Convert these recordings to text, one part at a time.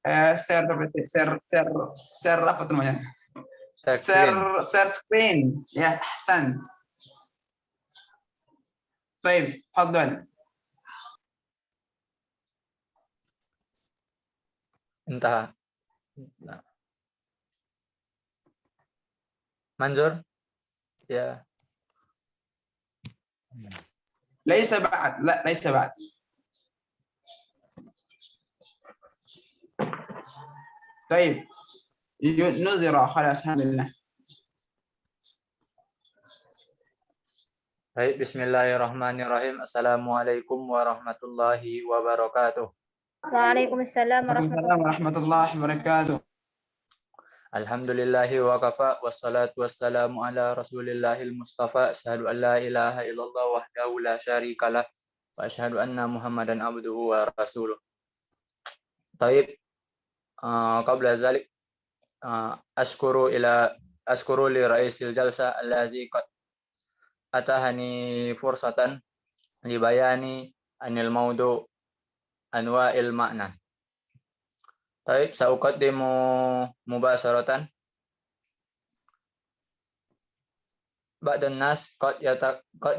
share apa namanya? Share screen. Ya, ahsan. Baik, fadhal. Entah. Manzur? Ya. ليس بعد، لا ليس بعد. طيب نظر خلاص الحمد لله. Baik, bismillahirrahmanirrahim. Assalamualaikum warahmatullahi wabarakatuh. Waalaikumsalam warahmatullahi wabarakatuh. Alhamdulillahi wa kafa, wassalatu wassalamu ala rasulillahil mustafa, asyhadu an la ilaha illallah wahdahu la syarikalah, wa asyhadu anna muhammadan abduhu wa rasuluh. Taib, qabla zalik, ashkuru li raisil jalsa allazi qad atahani fursatan li bayani anil maudu anwa'il ma'na. Taib, sauqaddimu mubasharatan. Ba'dan nas qad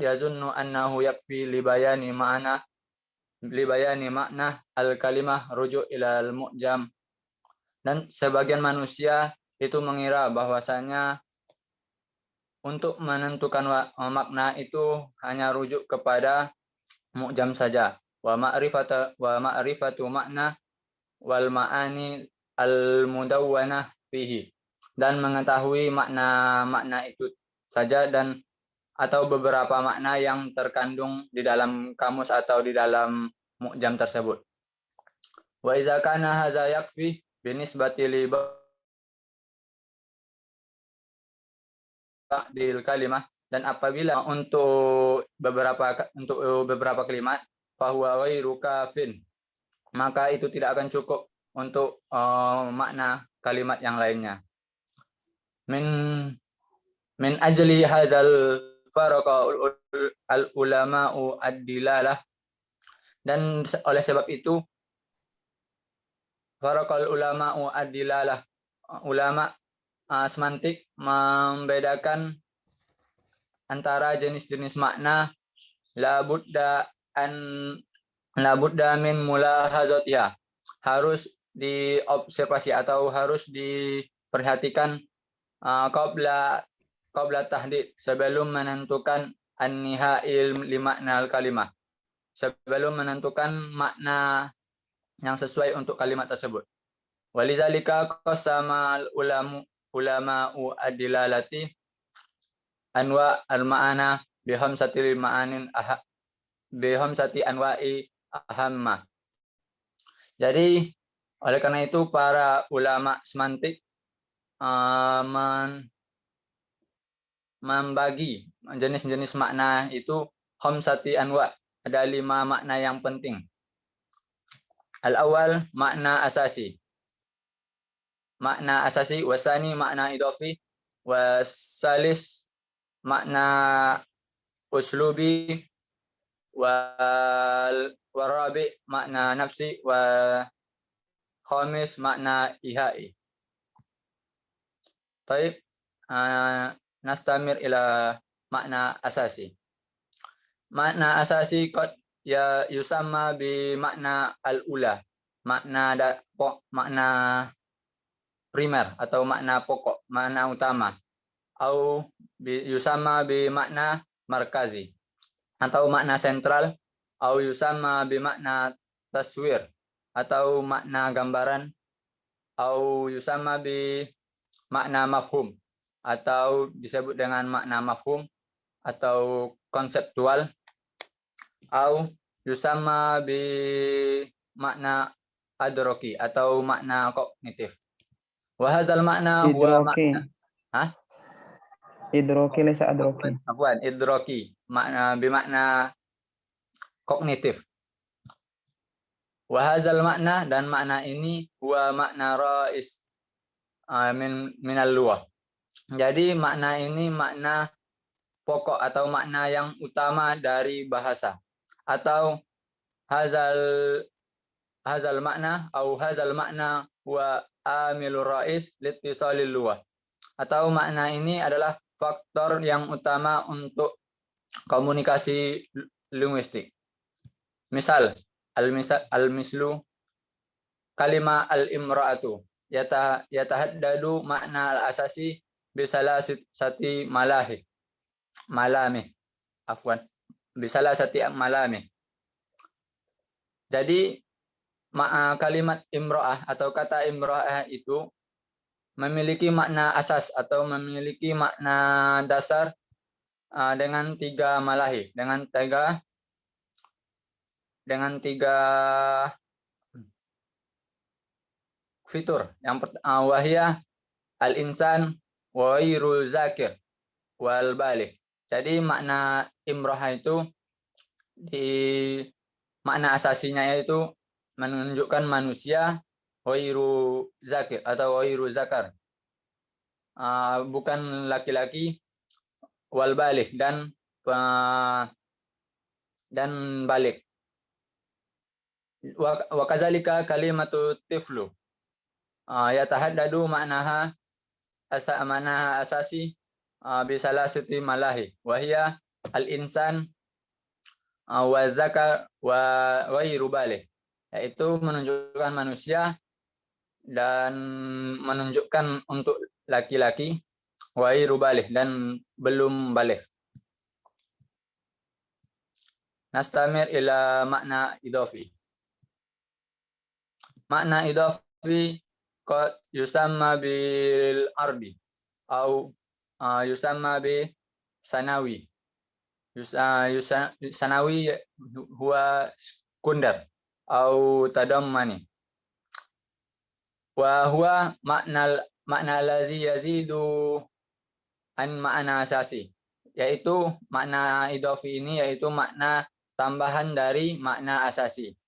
yazunnu annahu yakfi li bayani ma'na al-kalimah rujuk ila al-mu'jam. Dan sebagian manusia itu mengira bahwasanya untuk menentukan makna itu hanya rujuk kepada mu'jam saja. Wa ma'rifatu makna wal ma'ani al-mudawwanah fihi, dan mengetahui makna itu saja dan atau beberapa makna yang terkandung di dalam kamus atau di dalam mu'jam tersebut. Wa iza kana hadza yakfi binisbati li ba'dil kalimah, dan apabila untuk beberapa kalimat fahuwa ghairu kafin, maka itu tidak akan cukup untuk makna kalimat yang lainnya. Min ajli hadzal faraqa al ulama'u ad-dilalah, dan oleh sebab itu faraqal ulama'u ad-dilalah, ulama semantik membedakan antara jenis-jenis makna la budda min mulahazatiha, harus diobservasi atau harus diperhatikan qabla tahdid, sebelum menentukan an-nihai li makna al-kalimah, sebelum menentukan makna yang sesuai untuk kalimat tersebut. Walidzalika qasama ulama'u ad-dilalati anwa al-ma'ana bi khamsati anwa'i ahamma. Jadi oleh karena itu para ulama semantik membagi jenis-jenis makna itu khamsati anwa', ada 5 makna yang penting. Al-awwal makna asasi. Makna asasi, wasani makna idafi, wasalis makna uslubi, warabi makna nafsi, wa khamis makna ihai. Taib, nastamir ila makna asasi. Makna asasi qad ya yusamma bi makna al-ula, makna primer atau makna pokok, makna utama. Au yusamma bi makna markazi, atau makna sentral. Au yusamma bi makna taswir, atau makna gambaran. Au yusamma bi makna mafhum, atau disebut dengan makna mafhum atau konseptual. Au yusamma bi makna adroki, atau makna kognitif. Wahazal makna huwa makna idroki laysa adroki. Afwan, idroki, makna bimakna kognitif. Wahazal makna, dan makna ini huwa makna rais minal lughah. Jadi makna ini makna pokok atau makna yang utama dari bahasa. Atau hazal hazal makna wa amilur rais liittisalil lughah. Atau makna ini adalah faktor yang utama untuk komunikasi linguistik. Misal, al-mislu kalimah al-imra'atu yatahaddadu makna al-asasi bisalasati malami. Bisalasati malami. Jadi kalimat imra'ah atau kata imra'ah itu memiliki makna asas atau memiliki makna dasar dengan 3 malahi, dengan tiga fitur. Yang wahiyah al-insan wa ghairu zakir wal baligh. Jadi makna imra'ah itu makna asasinya yaitu menunjukkan manusia ghairu zakir atau ghairu zakar, bukan laki-laki, wal baligh dan balik. Wa kadzalika kalimatu tiflu yatahaddadu maknaha asasi bisalasati malahi wa hiya al-insan wa zakar wa ghairu baligh, yaitu menunjukkan manusia dan menunjukkan untuk laki-laki, wa ghairu baligh dan belum baligh. Nastamir ila makna idafi. Makna idafi qad yusamma bil arbi au yusamma bi sanawi. Sanawi huwa kundar au tadammani. Wa huwa makna lazi yazidu an makna asasi, yaitu makna idafi ini yaitu makna tambahan dari makna asasi.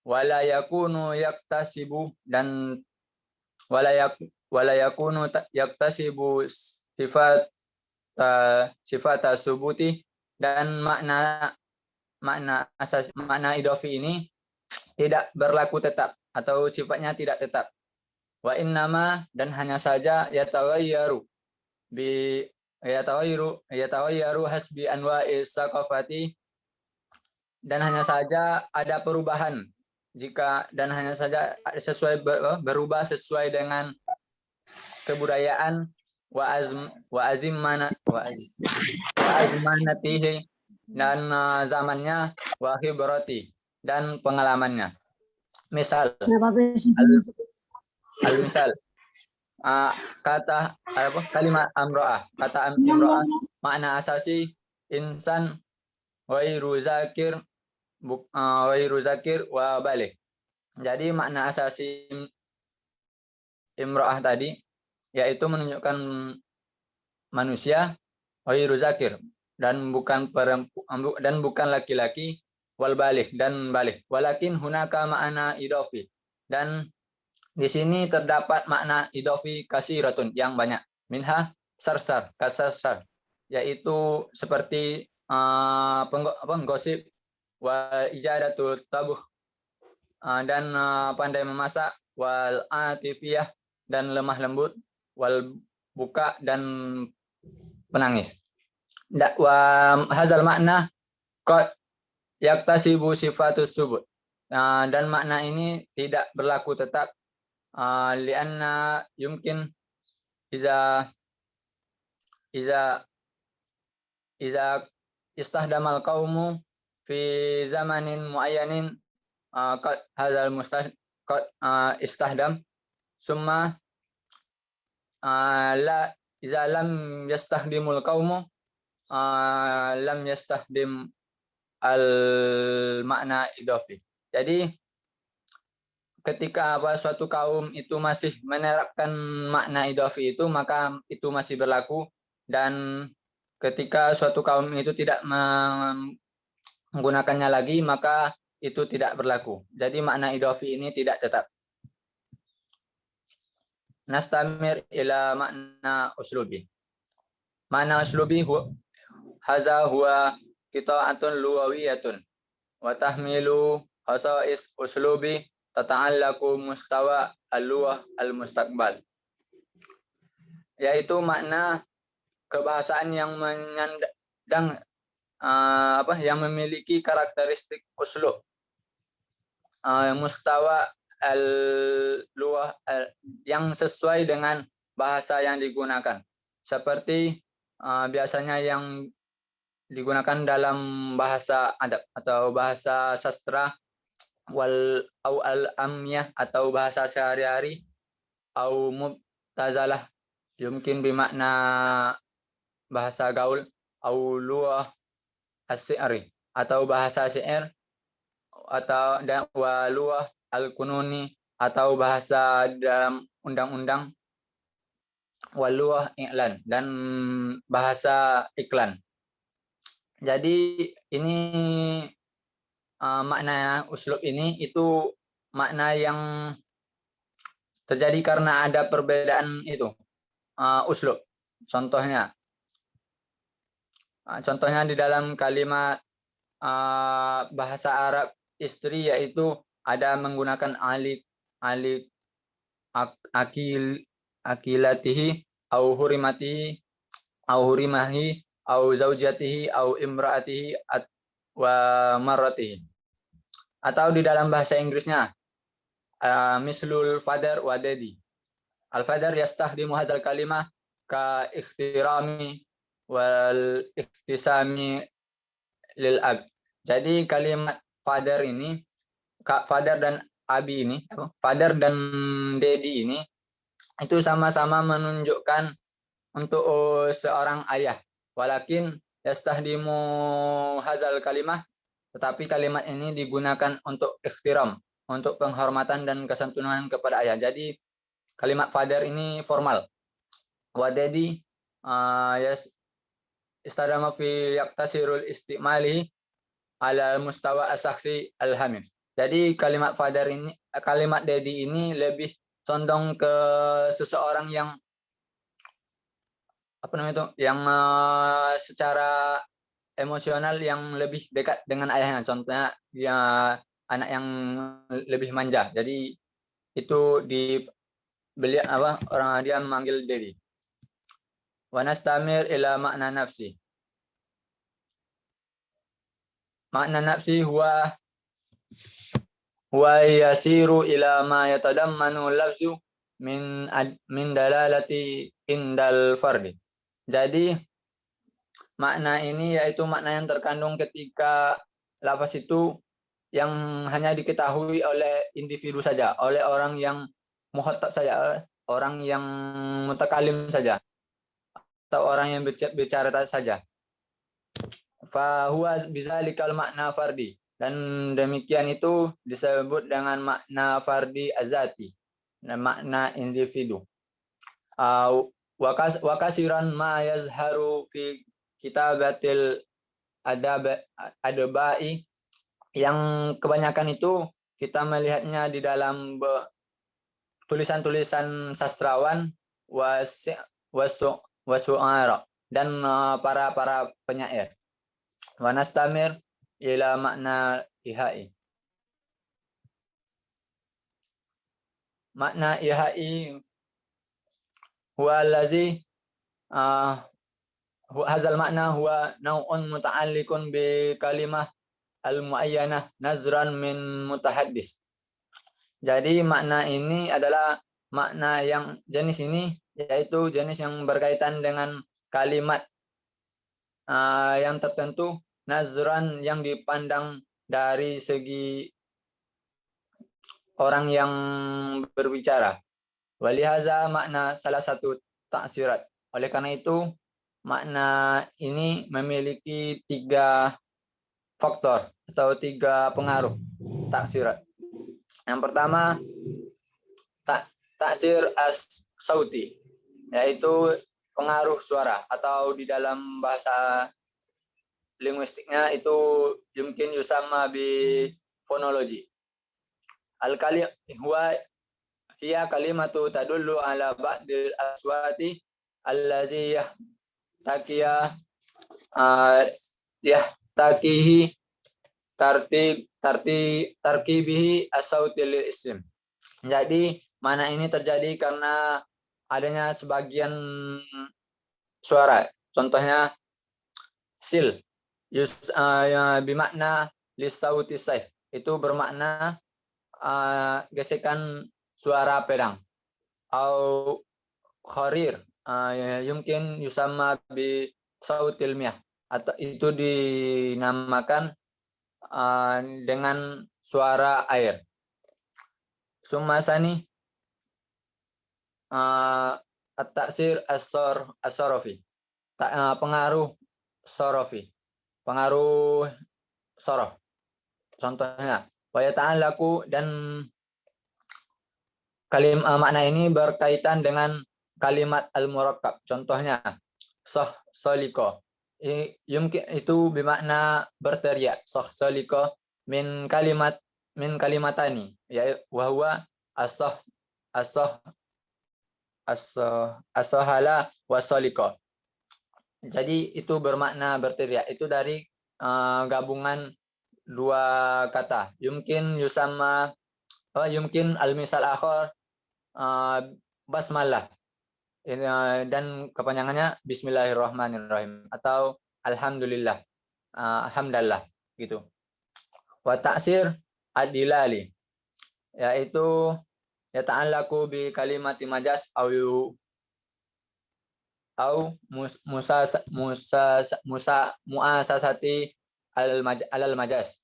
Wala yakunu yaktasibu dan wala yakunu yaktasibu sifat subuti, dan makna asas makna idafi ini tidak berlaku tetap atau sifatnya tidak tetap. Wa innama dan hanya saja yatawayyaru hasbi anwa'i saqafati, dan hanya saja ada perubahan dan hanya saja berubah sesuai dengan kebudayaan wa azmanatihi dan zamannya, wa khibrati dan pengalamannya. Misal al-misal kalimat amro'ah, kata imro'ah makna asasi insan ghairu zakir wa baligh. Jadi makna asasi imro'ah tadi yaitu menunjukkan manusia ghairu zakir dan bukan laki-laki, wal baligh dan baligh. Walakin hunaka ma'ana idafi, dan di sini terdapat makna idafi kasiratun yang banyak. Minha sarsar, kasasar, yaitu seperti penggosip, wa ijadatul tabuh dan pandai memasak, wal atifiyah dan lemah lembut, wal buka dan penangis. Wa hazal makna qad yaktasibu sifatus subut, dan makna ini tidak berlaku tetap, lianna yumkin iza istahdamal qaumu fi zamanin muayyanin qad hadzal qad istahdam summa la iza lam yastahdimul qaumu lam yastahdim al makna idafi. Jadi ketika suatu kaum itu masih menerapkan makna idafi itu, maka itu masih berlaku, dan ketika suatu kaum itu tidak menggunakannya lagi, maka itu tidak berlaku. Jadi makna idafi ini tidak tetap. Nastamir ila makna uslubi. Makna uslubi haza huwa qita'atun lughawiyatun wa tahmilu khasa'is uslubi tata'allaqu mustawa al-lughah al-mustaqbal. Yaitu makna kebahasaan yang menyandang yang memiliki karakteristik uslub. Mustawa al-lughah yang sesuai dengan bahasa yang digunakan. Seperti biasanya yang digunakan dalam bahasa adab atau bahasa sastra au al-amiyah atau bahasa sehari-hari au mubtazalah mungkin bermakna bahasa gaul au lughah as-syi'ri atau bahasa syair atau wa lughah al-kununi atau bahasa dalam undang-undang wa lughah i'lan dan bahasa iklan. Jadi ini makna uslub ini itu makna yang terjadi karena ada perbedaan itu uslub. Contohnya di dalam kalimat bahasa Arab istri yaitu ada menggunakan alik akilatihi au hurimatihi au hurimahi au zaujatihi au imraatihi wa marratihi. Atau di dalam bahasa Inggrisnya mislul father wa daddy. Al-father yastahdimu hadzal kalimah ka ikhtirami wal ikhtisami lil ab. Jadi kalimat father ini, father dan abi ini, father dan daddy ini itu sama-sama menunjukkan untuk seorang ayah. Walakin yastahdimu hadzal kalimah, tetapi kalimat ini digunakan untuk ikhtiram, untuk penghormatan dan kesantunan kepada ayah. Jadi kalimat father ini formal. Wa daddy istadama fi yaqtasirul istimali ala mustawa asaksi al-hamis. Jadi kalimat father ini, kalimat daddy ini lebih condong ke seseorang yang yang secara emosional yang lebih dekat dengan ayahnya. Contohnya dia anak yang lebih manja. Jadi itu orang dia memanggil daddy. Wa nastamir ila makna nafsi. Makna nafsi huwa yasiru ila ma yatadammanu lafzu min dalalati indal fardi. Jadi makna ini yaitu makna yang terkandung ketika lafaz itu yang hanya diketahui oleh individu saja, oleh orang yang mukhatab saja, orang yang mutakalim saja, atau orang yang bicara saja. Fa huwa bizalikal makna fardi, dan demikian itu disebut dengan makna fardi azati, dan makna individu. Wa kasiran ma yazharu fi kitabatil adabai, yang kebanyakan itu kita melihatnya di dalam tulisan-tulisan sastrawan wasu'ara dan para penyair. Wa nastamir ila makna ihai. Makna ihai huwa allazi hazal makna huwa nau'un muta'alliqun bi kalimah al-muayyanah nazran min mutahaddis. Jadi makna ini adalah makna yang jenis ini yaitu jenis yang berkaitan dengan kalimat yang tertentu, nazran yang dipandang dari segi orang yang berbicara. Walihaza makna salah satu taksirat. Oleh karena itu makna ini memiliki 3 faktor atau 3 pengaruh taksirat. Yang pertama taksir as-sauti, yaitu pengaruh suara, atau di dalam bahasa linguistiknya itu mungkin yusama bi fonologi. Al-kalim huwa hiya kalimatu tadullu ala ba'dil aswati allazi yahtakihi tartib tarkibihi as-sauti lil isim. Jadi mana ini terjadi karena adanya sebagian suara. Contohnya sil bimakna lisauti saif. Itu bermakna gesekan suara pedang. Au kharir yumkin yusamma bi sautil miyah, atau itu dinamakan dengan suara air. Sumasani at-taksir as-sorofi, pengaruh sorofi, pengaruh sorof. Contohnya wa yata'allaqu, dan makna ini berkaitan dengan kalimat al-murakkab. Contohnya soliko. Yumkin itu bermakna berteriak. Soliko min kalimatani, ya wa huwa as-sahala wa soliko. Jadi itu bermakna berteriak. Itu dari gabungan dua kata. Yumkin yusamma yumkin al-misal akhar basmalah, dan kepanjangannya Bismillahirrahmanirrahim atau Alhamdulillah, Alhamdulillah gitu. Wa ta'sir ad-dilali, yaitu yata'allaqu bi kalimati majas muasasati alal majas,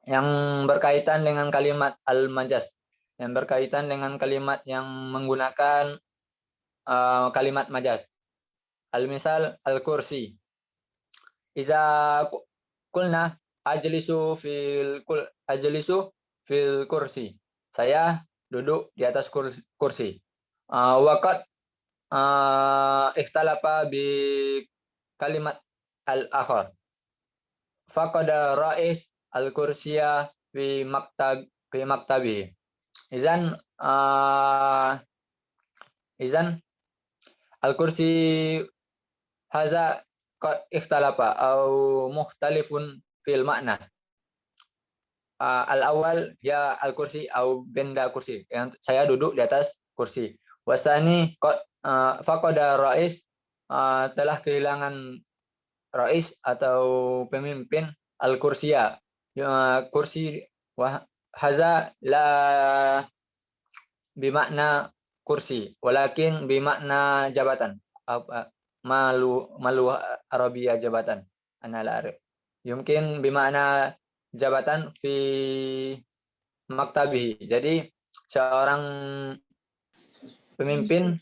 yang berkaitan dengan kalimat al-majas, yang berkaitan dengan kalimat yang menggunakan kalimat majas. Al-misal al-kursi. Iza kulna ajlisu fil kursi. Saya duduk di atas kursi. Waqad ikhtalafa bi kalimat al-akhar. Faqada ra'is al-kursiya fi maktabi. Izan al-kursi haza qad ikhtalafa au mukhtalifun fil makna. Al-awwal ya al-kursi au benda kursi. Yang saya duduk di atas kursi. Wasani faqada rais, telah kehilangan rais atau pemimpin, al-kursiya kursi, wa haza la bimakna kursi walakin bimakna jabatan, malu Arabia jabatan ana la arif, yumkin bimakna jabatan fi maktabihi. Jadi seorang pemimpin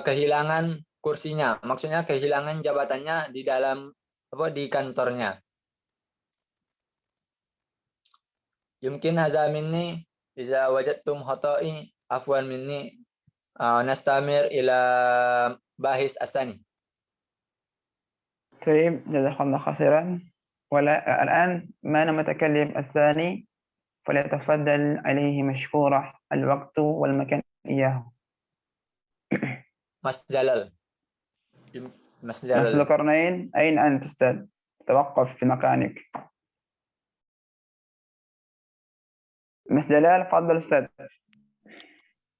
kehilangan kursinya, maksudnya kehilangan jabatannya di dalam di kantornya. Yumkin hadza minni iza wajadtum khata'i afwan minni nastamir ila bahis asani. طيب جزاك الله خيرا. الآن معنا المتكلم الثاني، فليتفضل عليه مشكورة الوقت والمكان إياه. Mas Jalal. Mas نفس Jalal. القرنين، أين أنت أستاذ؟ توقف في مكانك. مس جلال تفضل أستاذ.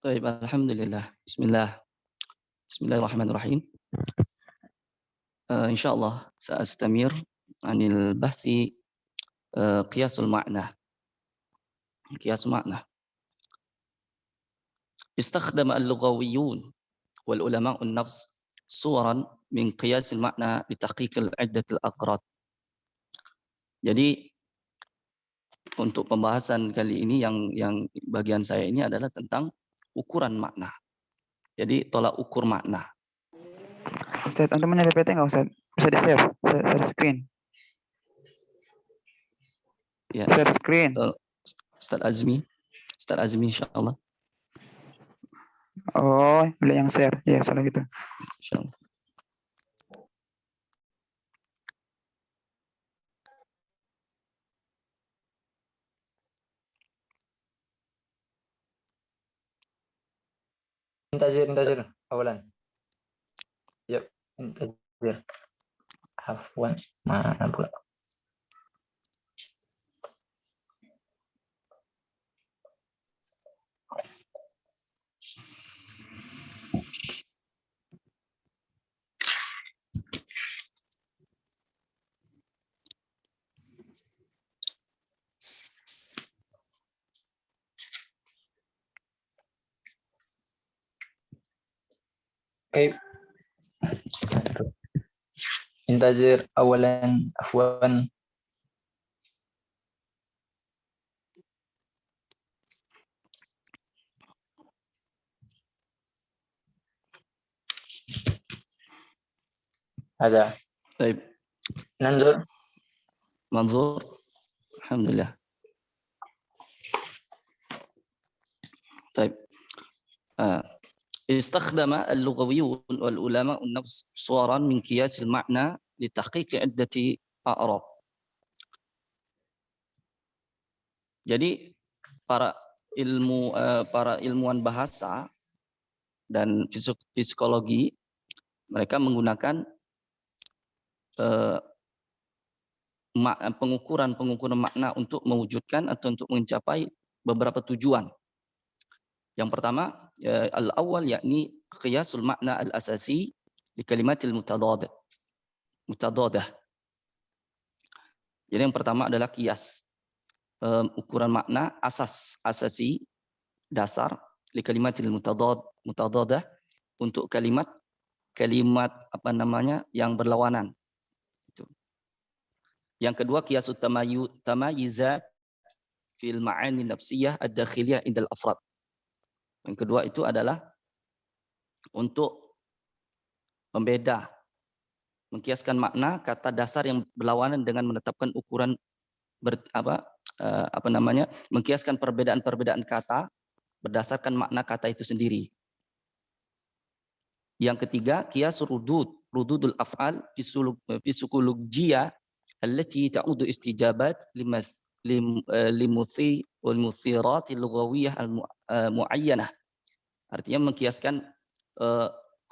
طيب الحمد لله. بسم الله الرحمن الرحيم. إن شاء الله سأستمر عن البحث قياس المعنى. استخدم اللغويون والعلماء النفس صورا من قياس المعنى لتحقيق عدة الأغراض. Jadi untuk pembahasan kali ini yang bagian saya ini adalah tentang ukuran makna. Jadi tolak ukur makna. Ustaz, antum punya PPT nggak Ustaz? Bisa di-share, share screen. Ya. Share screen. Ustaz Azmi insyaallah. Oh, boleh yang share. Ya, salah gitu. Insyaallah. Intazir awalan. Yuk, intazir. Afwan, mana pula? كيف انتظر أولا عفوا. هذا طيب ننظر. منظور. الحمد لله. طيب استخدم اللغويون والعلماء النفس صورا من قياس المعنى لتحقيق عدة أعراض. Jadi para ilmuwan bahasa dan psikologi mereka menggunakan pengukuran makna untuk mewujudkan atau untuk mencapai beberapa tujuan. Yang pertama, al-awwal yakni qiyasul makna al-asasi di kalimatil mutadadah. Jadi yang pertama adalah qiyas, ukuran makna asasi dasar li kalimatil mutadadah untuk kalimat apa namanya yang berlawanan. Itu. Yang kedua qiyasut tamayizat fil ma'ani nafsiyah ad-dakhiliyah indal afrad. Yang kedua itu adalah untuk mengkiaskan makna kata dasar yang berlawanan dengan menetapkan ukuran mengkiaskan perbedaan kata berdasarkan makna kata itu sendiri. Yang ketiga, qiyas rududul af'al fi psikologia allati ta'udu istijabat limuthi wal muthirat lughawiyah muayyanah. Artinya mengkiaskan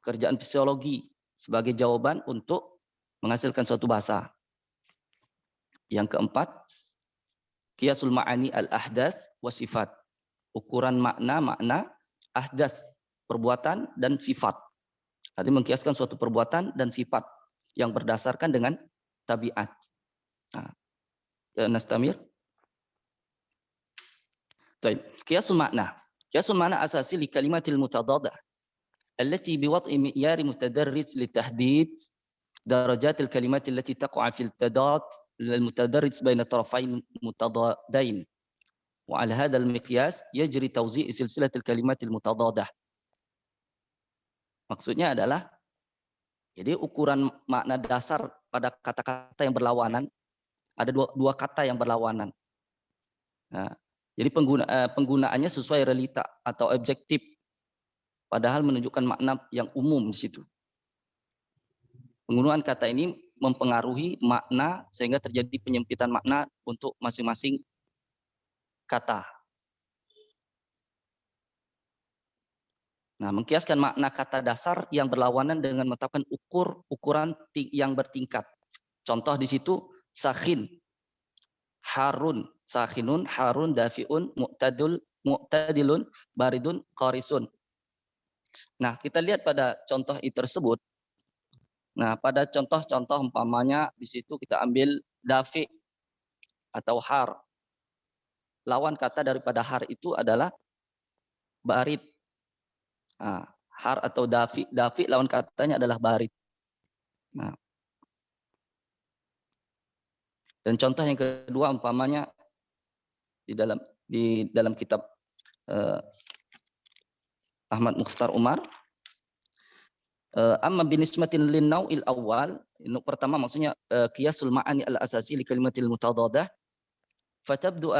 pekerjaan fisiologi sebagai jawaban untuk menghasilkan suatu bahasa. Yang keempat, qiyasul ma'ani al-ahdath wa sifat. Ukuran makna ahdath, perbuatan dan sifat. Artinya mengkiaskan suatu perbuatan dan sifat yang berdasarkan dengan tabiat. Nastamir. Baik, qiyasul makna. Qiyasul makna asasi li kalimatil mutadadah allati biwad'i mi'yari mutadarrij li tahdid darajatil kalimat allati taqa'a fil tadad lil mutadarrij baina tarafain mutadadain. Wa 'ala hadzal miqyas yajri tawzi' silsilatil kalimatil mutadadah. Maksudnya adalah jadi ukuran makna dasar pada kata-kata yang berlawanan ada dua kata yang berlawanan. Nah, jadi penggunaannya sesuai realita atau objektif, padahal menunjukkan makna yang umum di situ. Penggunaan kata ini mempengaruhi makna sehingga terjadi penyempitan makna untuk masing-masing kata. Nah, mengkiaskan makna kata dasar yang berlawanan dengan menetapkan ukuran yang bertingkat. Contoh di situ sakhin, harun, sakhinun, harun, dafiun, mu'tadilun, baridun, qarisun. Nah, kita lihat pada contoh tersebut. Nah, pada contoh-contoh umpamanya di situ kita ambil dafi atau har. Lawan kata daripada har itu adalah barid. Nah, har atau dafi lawan katanya adalah barid. Nah, dan contoh yang kedua umpamanya di dalam kitab Ahmad Mukhtar Umar, amma binismatin linnau'il awal, pertama maksudnya qiyasul ma'ani al-asasi li kalimatil mutadadah fatabdu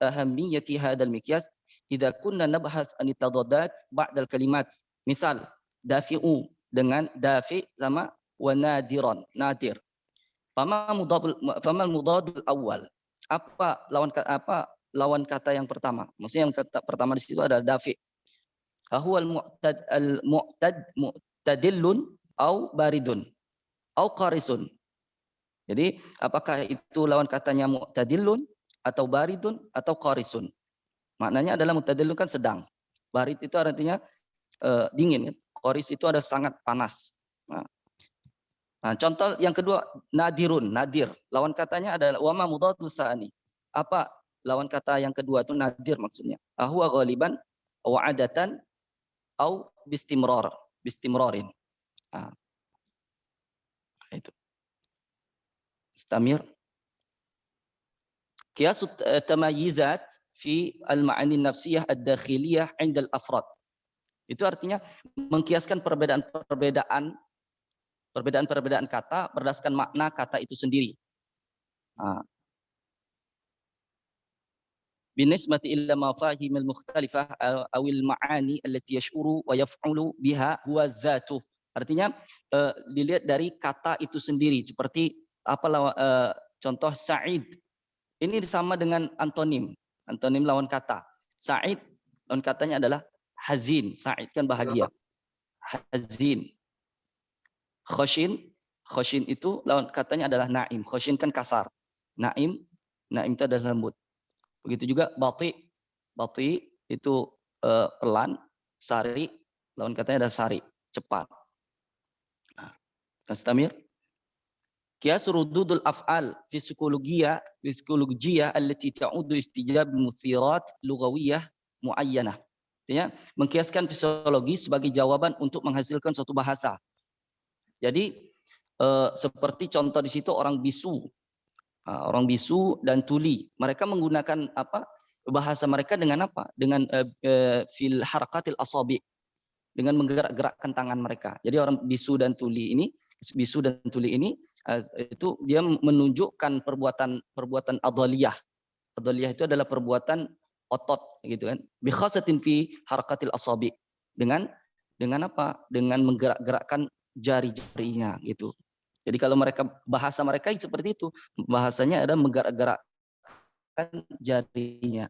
ahammiyati hadzal miqyas idza kunna nabhath an tadadat ba'dal kalimat. Misal dafi'u dengan dafi sama wa nadiran, nadir. Fama mudadul awal. Apa lawan kata yang pertama? Maksudnya yang kata pertama di situ adalah dafi. Huwal mu'tadillun au baridun au qarisun. Jadi apakah itu lawan katanya mu'tadillun atau baridun atau qarisun? Maknanya adalah mu'tadillun kan sedang. Barid itu artinya dingin. Qaris itu ada sangat panas. Nah, contoh yang kedua nadirun, nadir. Lawan katanya adalah wama mudadul tsani. Apa lawan kata yang kedua itu nadir maksudnya? Huwa ghaliban wa adatan au bistimrarin. Nah, itu. Istamir. Qiyas tamayizat fi al-ma'ani nafsiyah ad-dakhiliyah 'inda al-afrad. Itu artinya mengkiaskan perbedaan kata berdasarkan makna kata itu sendiri. Binisbati ila mafahim al-mukhtalifah awil ma'ani allati yash'uru wa yaf'ulu biha huwa dzatuh. Artinya dilihat dari kata itu sendiri, seperti contoh Sa'id. Ini sama dengan antonim lawan kata. Sa'id lawan katanya adalah hazin. Sa'id kan bahagia. Hazin. Khoshin itu lawan katanya adalah naim. Khoshin kan kasar. Naim itu adalah lembut. Begitu juga bati itu pelan. Sari lawan katanya adalah sari, cepat. Nastamir. Qiyas rududul af'al fi psikologia allati ta'udu istijab muthirat lughawiyah muayyanah. Artinya mengkiaskan fisiologi sebagai jawaban untuk menghasilkan suatu bahasa. Jadi seperti contoh di situ orang bisu dan tuli, mereka menggunakan bahasa mereka dengan apa? Dengan fil harakatil asabi, dengan menggerak-gerakkan tangan mereka. Jadi orang bisu dan tuli ini itu dia menunjukkan perbuatan adaliyah. Adaliyah itu adalah perbuatan otot, gitu kan? Bi khasatin fi harakatil asabi, dengan apa? Dengan menggerak-gerakkan jari-jarinya, gitu. Jadi kalau bahasa mereka seperti itu, bahasanya ada menggerak-gerakkan jarinya.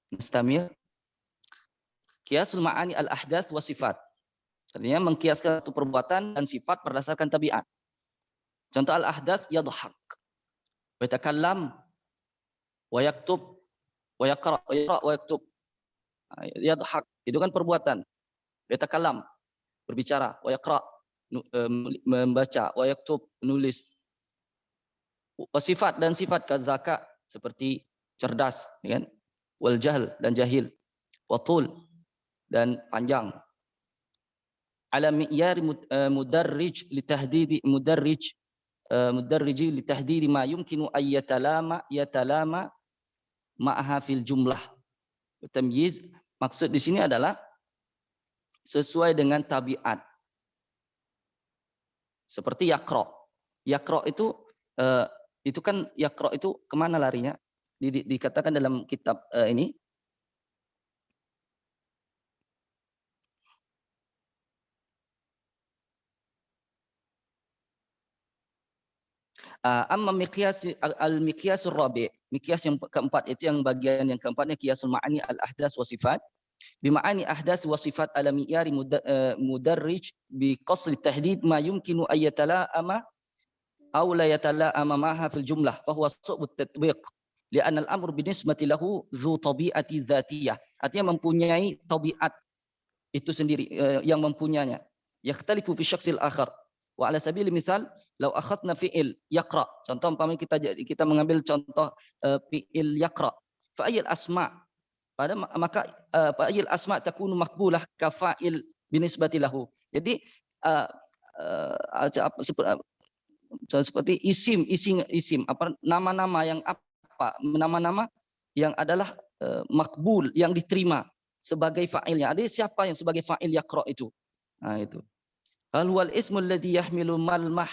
Mustamir. Qiyasul ma'ani al-ahdath wa sifat. Artinya mengkiaskan satu perbuatan dan sifat berdasarkan tabiat. Contoh al-ahdath yadhak, wa yatakallam, wa yaktub, wa yaqra, wa yaktub. Yadhak itu kan perbuatan. Yatakallam, berbicara, wa yaqra, membaca, wa yaktub, menulis. Sifat dan sifat kadzaka, seperti cerdas, kan? Wal jahl dan jahil, wa tul dan panjang. Ala mi'yar mudarrij li tahdidi ma yumkinu ay yatalama ma'aha fil jumlah. Tamyiz, maksud di sini adalah sesuai dengan tabiat. Seperti yakro. Yakro itu kan yakro itu kemana larinya? Dikatakan dalam kitab ini. Amma al-miqyasur rabi', miqyas yang keempat itu yang bagian yang keempatnya qiyasul ma'ani al-ahdas wa sifat. Bima'ani ahdas wa sifat ala mi'yari mudarrij bi qasri tahdid ma yumkinu ay yatala'ama aw la yatala'ama ma'ha fil jumlah fa huwa su'but tatbiq li'anna al-amru binisbati lahu dzu tabi'ati dzatiyah. Artinya mempunyai tabiat itu sendiri yang mempunyainya. Yakhtalifu fi syakhsil akhar. Wa ala sabil misal law akhadna fi'il yaqra, contoh umpamanya kita mengambil contoh fi'il yaqra, fa ayyul asma, maka fa ayyul asma takunu maqbulah ka fa'il binisbati lahu. Jadi seperti isim apa nama-nama yang adalah makbul, yang diterima sebagai fa'ilnya. Ada siapa yang sebagai fa'il yaqra itu? Nah, itu. Hal wal ismul ladzi yahmilu malmah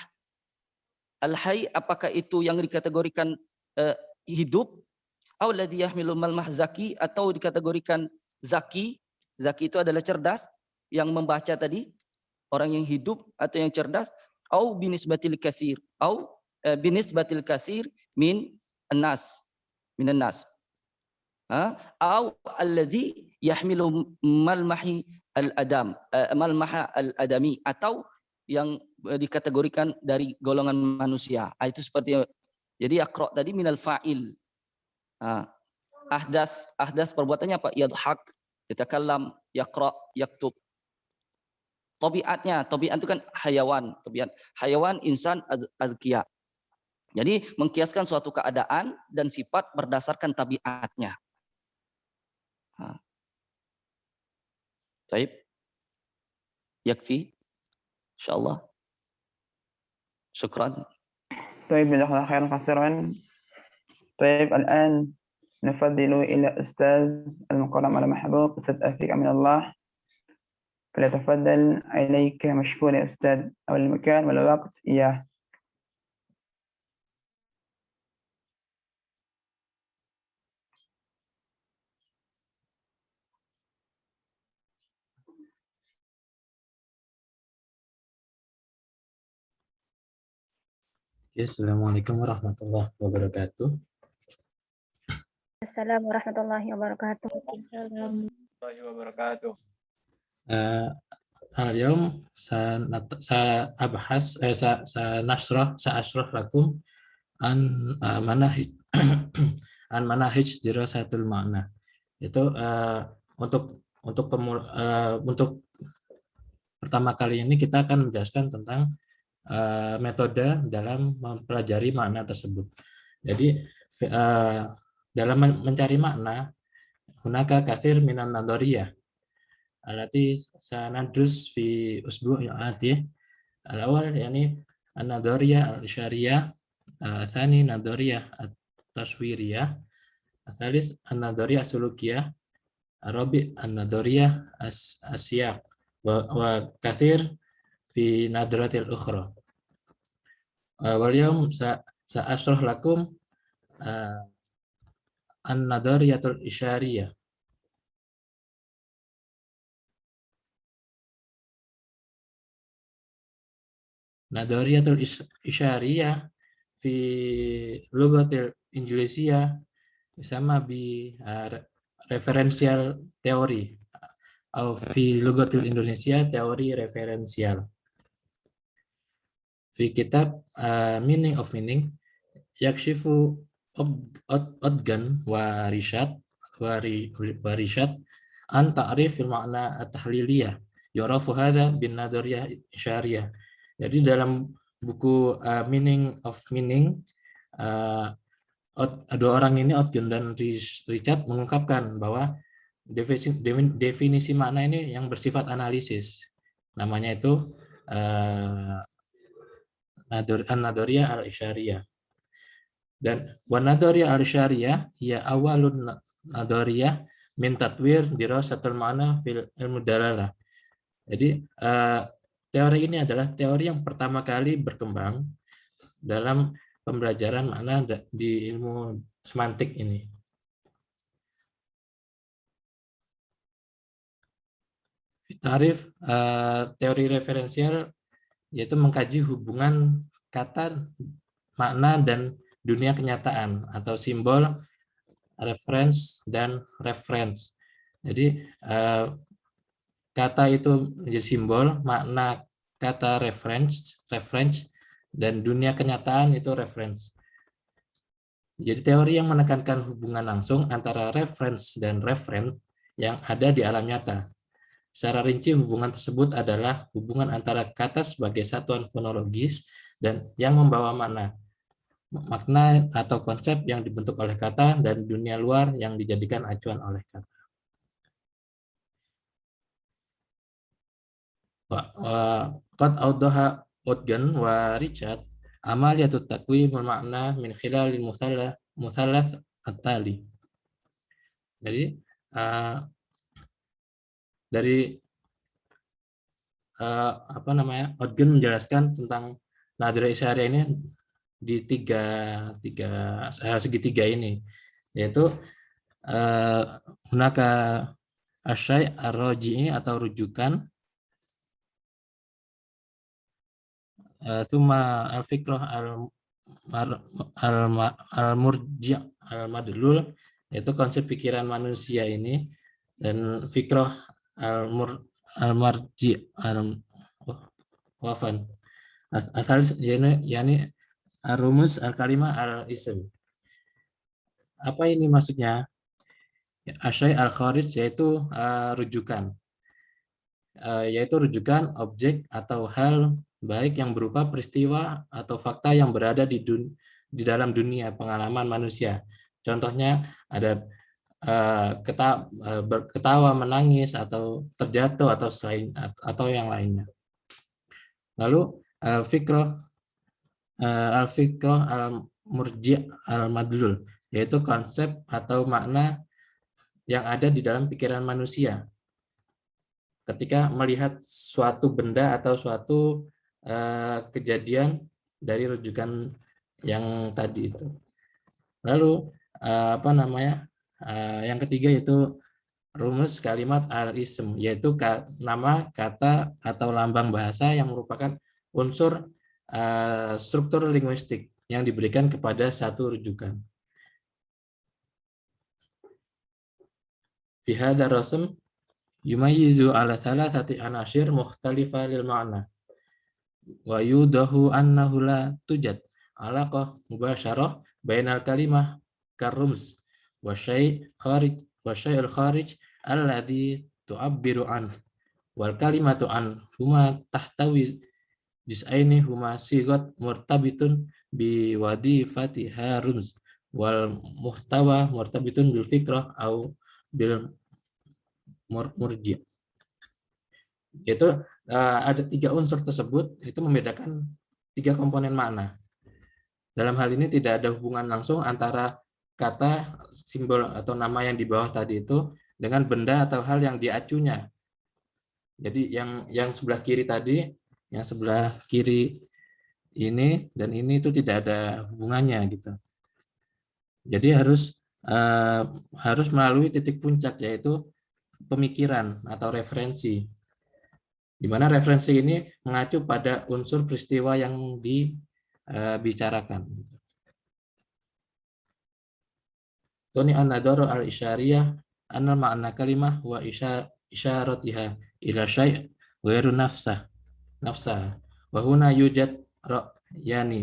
al-hayy, apakah itu yang dikategorikan hidup, atau ladzi yahmilu malmah zaki, atau dikategorikan zaki. Zaki itu adalah cerdas, yang membaca tadi, orang yang hidup atau yang cerdas. Au binisbatil katsir, au binisbatil katsir minan nas. Au alladzi yahmilu malmahi al-adam, malmaha al-adami, atau yang dikategorikan dari golongan manusia. Itu seperti, jadi yaqra tadi minal fa'il. Ahdas perbuatannya apa? Yadhak, yatakallam, yaqra, yaktub. Tabiat itu kan hayawan, insan, azkiya. Jadi mengkiaskan suatu keadaan dan sifat berdasarkan tabiatnya. Baik. يكفي إن شاء الله. شكرا. طيب جزاك الله خيرا كثيرا. طيب الآن نفضل إلى أستاذ المكرم على محبوب أستاذ أفيق من الله، فليتفضل. عليك مشكور يا أستاذ، أو المكان والوقت إياه. Assalamualaikum warahmatullahi wabarakatuh. Assalamualaikum warahmatullahi wabarakatuh. اليوم سأشرح لكم عن مناهج عن مناهج dirasatul ma'na. Itu untuk pertama kali ini kita akan menjelaskan tentang metode dalam mempelajari makna tersebut. Jadi dalam mencari makna, hunaka katsir minan nadhariyah allati sanadrus fi usbu' al-atih. Al-awwal yani an-nadhariyah al-isyariyah, tsani nadhariyah at-taswiriyah, ats-tsalits an-nadhariyah as-sulukiyah, ar-rabi' an-nadhariyah as-siyaq wa katsir fi nadratil ukhra. Wal yawm sa'ashrah lakum an-nadhariyatul isyariyah. Nadhariyatul isyariyah fi lughatil injiliziyah sama bi referensial teori atau fi lughatil Indonesia teori referensial. Fi kitab Meaning of Meaning yakshifu Odgan wa Rishad an ta'rif al-ma'na at-tahliliyah yurafu hadha bin nadhariyah isyariyah. Jadi dalam buku Meaning of Meaning, dua orang ini, Odgan dan Richard, mengungkapkan bahwa definisi makna ini yang bersifat analisis. Namanya itu an-nadhariyah al-isyariyah. Dan wan-nadhariyah al-isyariyah ya awalun nadhariyah min tatwir dirasatul ma'na fil ilmu dalalah. Jadi teori ini adalah teori yang pertama kali berkembang dalam pembelajaran makna di ilmu semantik ini. Tarif teori referensial yaitu mengkaji hubungan kata, makna, dan dunia kenyataan atau simbol, reference, dan reference. Jadi kata itu menjadi simbol, makna kata reference, dan dunia kenyataan itu reference. Jadi teori yang menekankan hubungan langsung antara reference dan referen yang ada di alam nyata. Secara rinci hubungan tersebut adalah hubungan antara kata sebagai satuan fonologis dan yang membawa makna atau konsep yang dibentuk oleh kata dan dunia luar yang dijadikan acuan oleh kata. Qad awdaha Odgan wa Richard amaliyatut takwimul makna min khilalil muthallath at-tali. Jadi dari Odgan menjelaskan tentang nadhariyah isyariyah ini di segitiga ini, yaitu hunaka asyai' ar-raji'i atau rujukan, thumma al-fikrah al-murji' al-madlul, yaitu konsep pikiran manusia ini, dan fikrah al-marji' al-wafan asal yani ar-rumus al-kalimah al-ism. Apa ini maksudnya? Asyai' al-kharij yaitu rujukan, yaitu rujukan objek atau hal baik yang berupa peristiwa atau fakta yang berada di dalam dunia pengalaman manusia. Contohnya ada ketawa, menangis, atau terjatuh, atau yang lainnya. Lalu al-fikrah al-murji' al-madlul, yaitu konsep atau makna yang ada di dalam pikiran manusia ketika melihat suatu benda atau suatu kejadian dari rujukan yang tadi itu. Lalu yang ketiga itu rumus kalimat al-ism, yaitu nama, kata, atau lambang bahasa yang merupakan unsur struktur linguistik yang diberikan kepada satu rujukan. Fi hadzal rasm yumayyizu ala thalathati anashir mukhtalifa lil ma'na wa yudahu annahu la tujad alaqah mubasyarah bainal kalimah karrums wa syai' kharij alladhi tu'abbiru an wal kalimatu an huma tahtawi juz'aini huma sigat murtabitun bi wadifati harums wal muhtawa murtabitun bil fikrah au bil murji'. Yaitu ada 3 unsur tersebut, itu membedakan 3 komponen makna. Dalam hal ini tidak ada hubungan langsung antara kata, simbol, atau nama yang di bawah tadi itu dengan benda atau hal yang diacunya. Jadi yang sebelah kiri tadi, yang sebelah kiri ini dan ini itu tidak ada hubungannya gitu. Jadi harus melalui titik puncak, yaitu pemikiran atau referensi, di mana referensi ini mengacu pada unsur peristiwa yang dibicarakan. Tuni an-nadharu al-isyariyah anna ma'na kalimah wa isyaratiha ila syai' ghairu nafsah wa huna yujad ra'yani.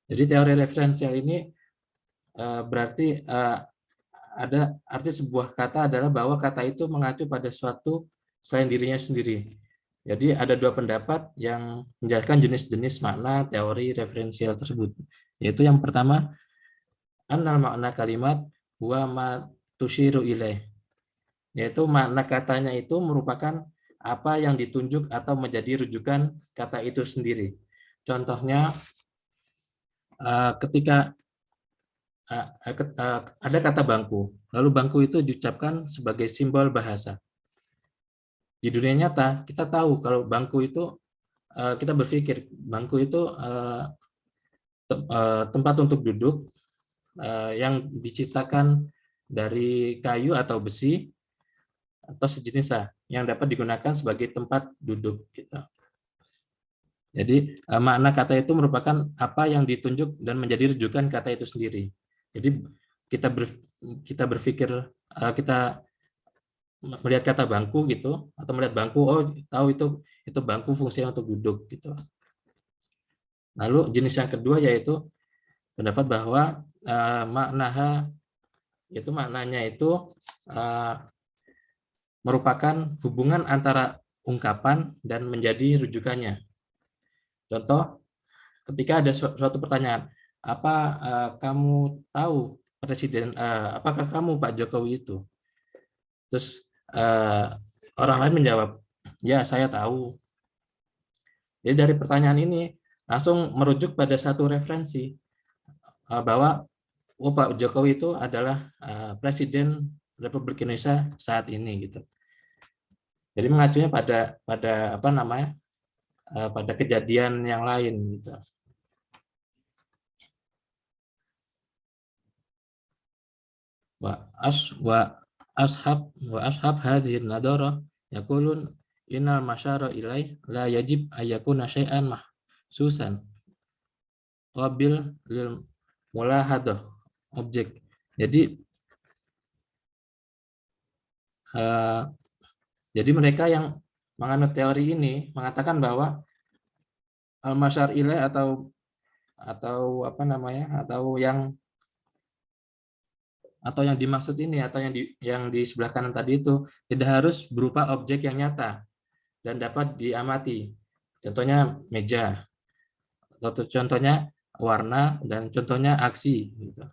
Jadi teori referensial ini berarti ada arti sebuah kata adalah bahwa kata itu mengacu pada suatu selain dirinya sendiri. Jadi ada 2 pendapat yang menjelaskan jenis-jenis makna teori referensial tersebut. Yaitu yang pertama, annal makna kalimat huwa ma tusyiru ilaih. Yaitu makna katanya itu merupakan apa yang ditunjuk atau menjadi rujukan kata itu sendiri. Contohnya, ketika ada kata bangku, lalu bangku itu diucapkan sebagai simbol bahasa. Di dunia nyata kita tahu kalau bangku itu, kita berpikir bangku itu tempat untuk duduk yang diciptakan dari kayu atau besi atau sejenisnya yang dapat digunakan sebagai tempat duduk gitu. Jadi makna kata itu merupakan apa yang ditunjuk dan menjadi rujukan kata itu sendiri. Jadi kita berpikir, kita melihat kata bangku gitu, atau melihat bangku, oh tahu itu bangku fungsinya untuk duduk gitu. Lalu jenis yang kedua yaitu pendapat bahwa maknanya itu merupakan hubungan antara ungkapan dan menjadi rujukannya. Contoh, ketika ada suatu pertanyaan, kamu tahu presiden, apakah kamu Pak Jokowi itu? Terus orang lain menjawab, ya saya tahu. Jadi dari pertanyaan ini langsung merujuk pada satu referensi bahwa Pak Jokowi itu adalah Presiden Republik Indonesia saat ini gitu. Jadi mengacunya pada pada kejadian yang lain gitu. Wa ashab hadhihi nadara yaqulun innal masyara ilai la yajib ayakuna syai'an mahsusan qabil lil mulahadah objek. Jadi mereka yang menganut teori ini mengatakan bahwa al-masyar ilai atau yang dimaksud ini, atau yang di sebelah kanan tadi itu tidak harus berupa objek yang nyata dan dapat diamati. Contohnya meja, atau contohnya warna, dan contohnya aksi gitu.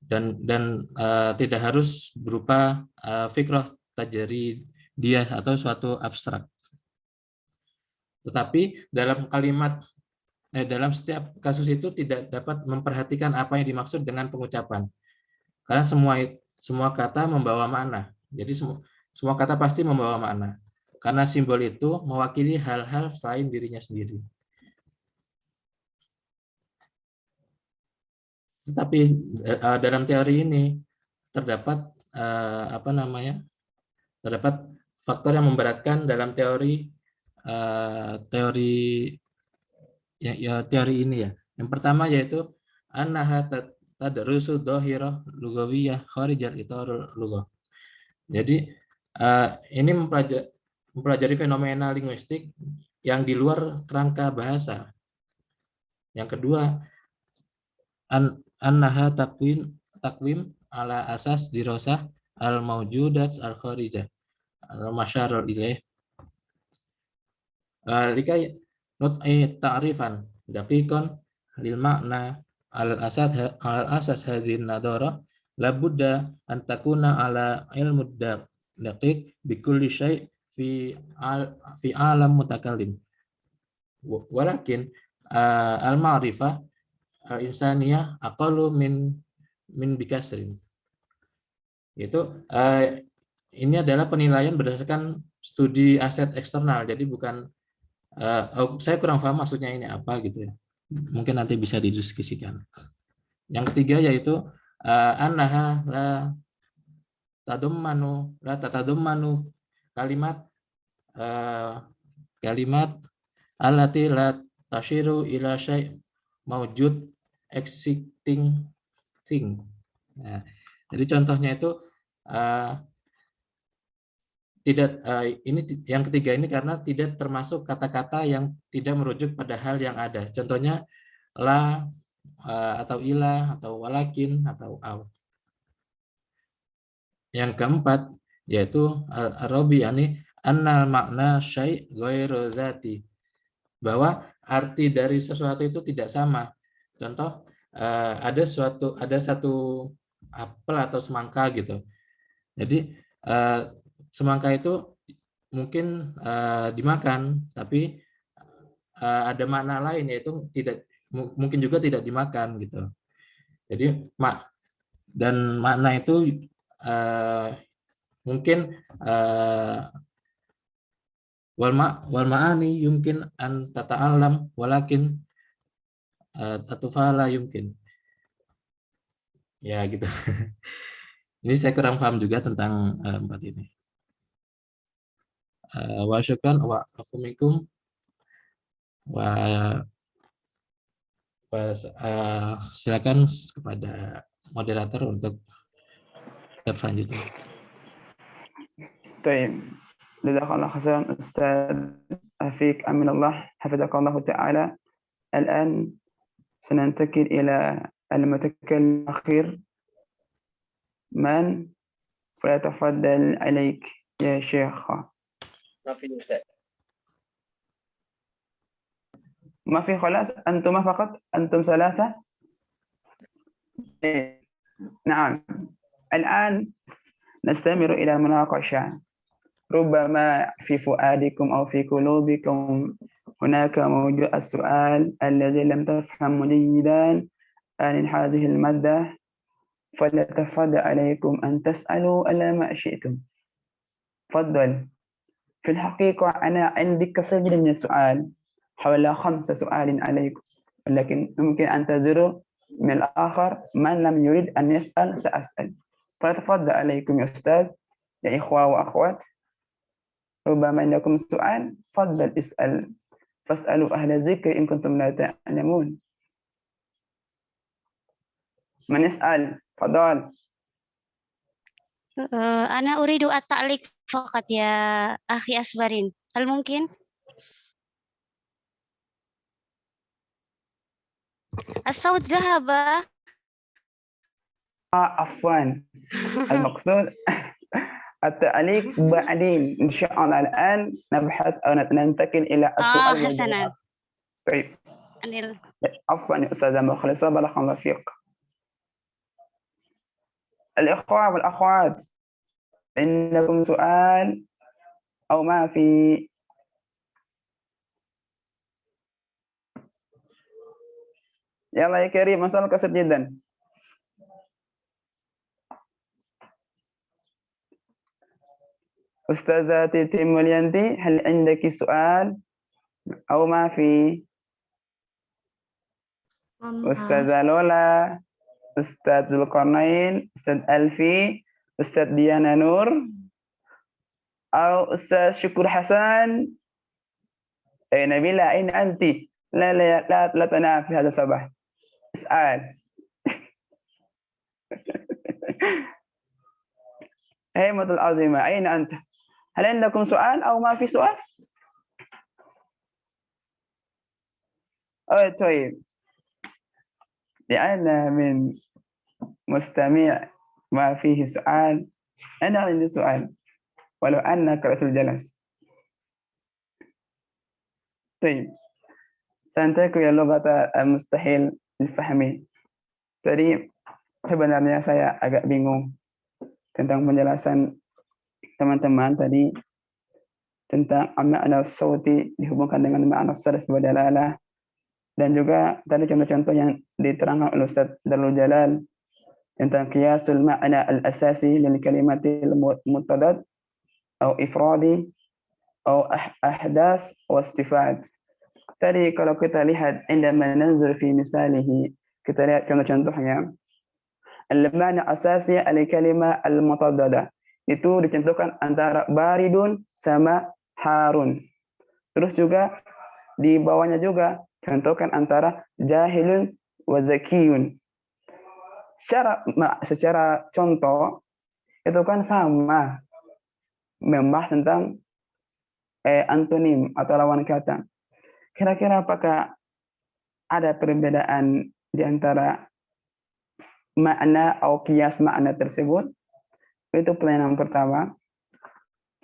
Dan tidak harus berupa fikrah tajaridiyah atau suatu abstrak. Tetapi dalam setiap kasus itu tidak dapat memperhatikan apa yang dimaksud dengan pengucapan. Karena semua kata membawa makna. Jadi semua kata pasti membawa makna. Karena simbol itu mewakili hal-hal selain dirinya sendiri. Tetapi dalam teori ini terdapat terdapat faktor yang memberatkan dalam teori ini ya. Yang pertama yaitu annaha tadrusu dhahirah lugawiyah kharijal itar lughah. Jadi ini mempelajari fenomena linguistik yang di luar kerangka bahasa. Yang kedua, annaha takwim ala asas dirasah al-mawjudat al-kharijah al-masyarul ilaih likai nut'i ta'rifan daqiqan lil makna al-asas hadhihi nadara labudda an takuna ala ilmu daqiq bikulli syai' fi alam mutakallim walakin al-ma'rifah al-insaniyah aqallu min bikasrin. Itu ini adalah penilaian berdasarkan studi aset eksternal. Jadi bukan saya kurang paham maksudnya ini apa gitu ya. Mungkin nanti bisa didiskusikan. Yang ketiga yaitu annaha la tatadummanu kalimat allati la tashiru ila syai' mawjud existing thing. Nah, jadi contohnya itu ini yang ketiga ini karena tidak termasuk kata-kata yang tidak merujuk pada hal yang ada. Contohnya la atau ilah atau walakin atau aw. Yang keempat yaitu ar-rabi'ani annal makna syai' ghairu dzati. Bahwa arti dari sesuatu itu tidak sama. Contoh ada satu apel atau semangka gitu. Jadi semangka itu mungkin dimakan, tapi ada makna lain yaitu mungkin juga tidak dimakan gitu. Jadi makna itu mungkin wal ma'ani yumkin an tata'allam walakin atufala yumkin. Ya gitu. Ini saya kurang paham juga tentang empat ini. Wa syukran wa afumikum silakan kepada moderator untuk step selanjutnya. طيب جزاك الله خيرا أستاذ أفيك أمين الله حفظك الله تعالى. الآن سننتقل إلى المتكلم الأخير من فيتفضل عليك يا شيخ. ما في خلاص أنتم فقط أنتم ثلاثة. نعم الآن نستمر إلى المناقشة. ربما في فؤادكم أو في قلوبكم هناك موجود السؤال الذي لم تفهموا جيدا عن هذه المادة، فليتفضل عليكم أن تسألوا على ما شئتم. تفضل. في الحقيقة أنا عندي كثير من السؤال، حوالي 5 سؤال عليكم، ولكن ممكن أن تنتظروا من الآخر. من لم يريد أن يسأل سأسأل. فليتفضل عليكم يا أستاذ يا إخوة وأخوات. ربما عندكم سؤال تفضل اسأل، فاسألوا أهل الذكر إن كنتم لا تعلمون. من يسأل؟ تفضل. أنا أريد التعليق فقط يا أخي أسبرين، هل ممكن؟ الصوت ذهب. عفوا المقصود التعليق بعدين إن شاء الله. الآن نبحث أو ننتقل إلى السؤال. حسنا. طيب عفوا يا أستاذة مخلصة بارك الله فيك. الإخوة والأخوات عندكم سؤال أو ما في؟ يلا يا كريم ما شاء الله كسر جدا. أستاذة تيتي موليانتي هل عندك سؤال أو ما في؟ أستاذة لولا، أستاذ ذو القرنين، أستاذ ألفي، أستاذ ديانا نور، أو أستاذ شكر حسن. أي نبيلة أين أنت؟ لا تنام في هذا الصباح. اسأل. هيمة العظيمة أين أنت؟ هل عندكم سؤال أو ما في سؤال؟ طيب، لأن من مستمع ما فيه سؤال، أنا عندي سؤال ولو أنك رأيت الجلس. طيب، سأنتقل اللغة المستحيل الفهمي. Jadi sebenarnya saya agak bingung tentang penjelasan teman-teman tadi tentang makna sauti dihubungkan dengan makna sarf wa dalalah, dan juga tadi contoh-contoh yang diterangkan oleh Ustaz Darul Jalal tentang qiyasul ma'na al-asasi lil kalimatil mutadad atau ifradi atau ahdas was sifat. Tadi kalau kita lihat indama nanzur fi misalihi, kita lihat contoh-contohnya. Al-ma'na asasi al-kalimah al-mutaddadah itu dicontohkan antara baridun sama harun. Terus juga di bawahnya juga contohkan antara jahilun wa zakiyun. Secara contoh itu kan sama membahas tentang antonim atau lawan kata. Kira-kira apakah ada perbedaan di antara makna atau kias makna tersebut? Itu pertanyaan pertama.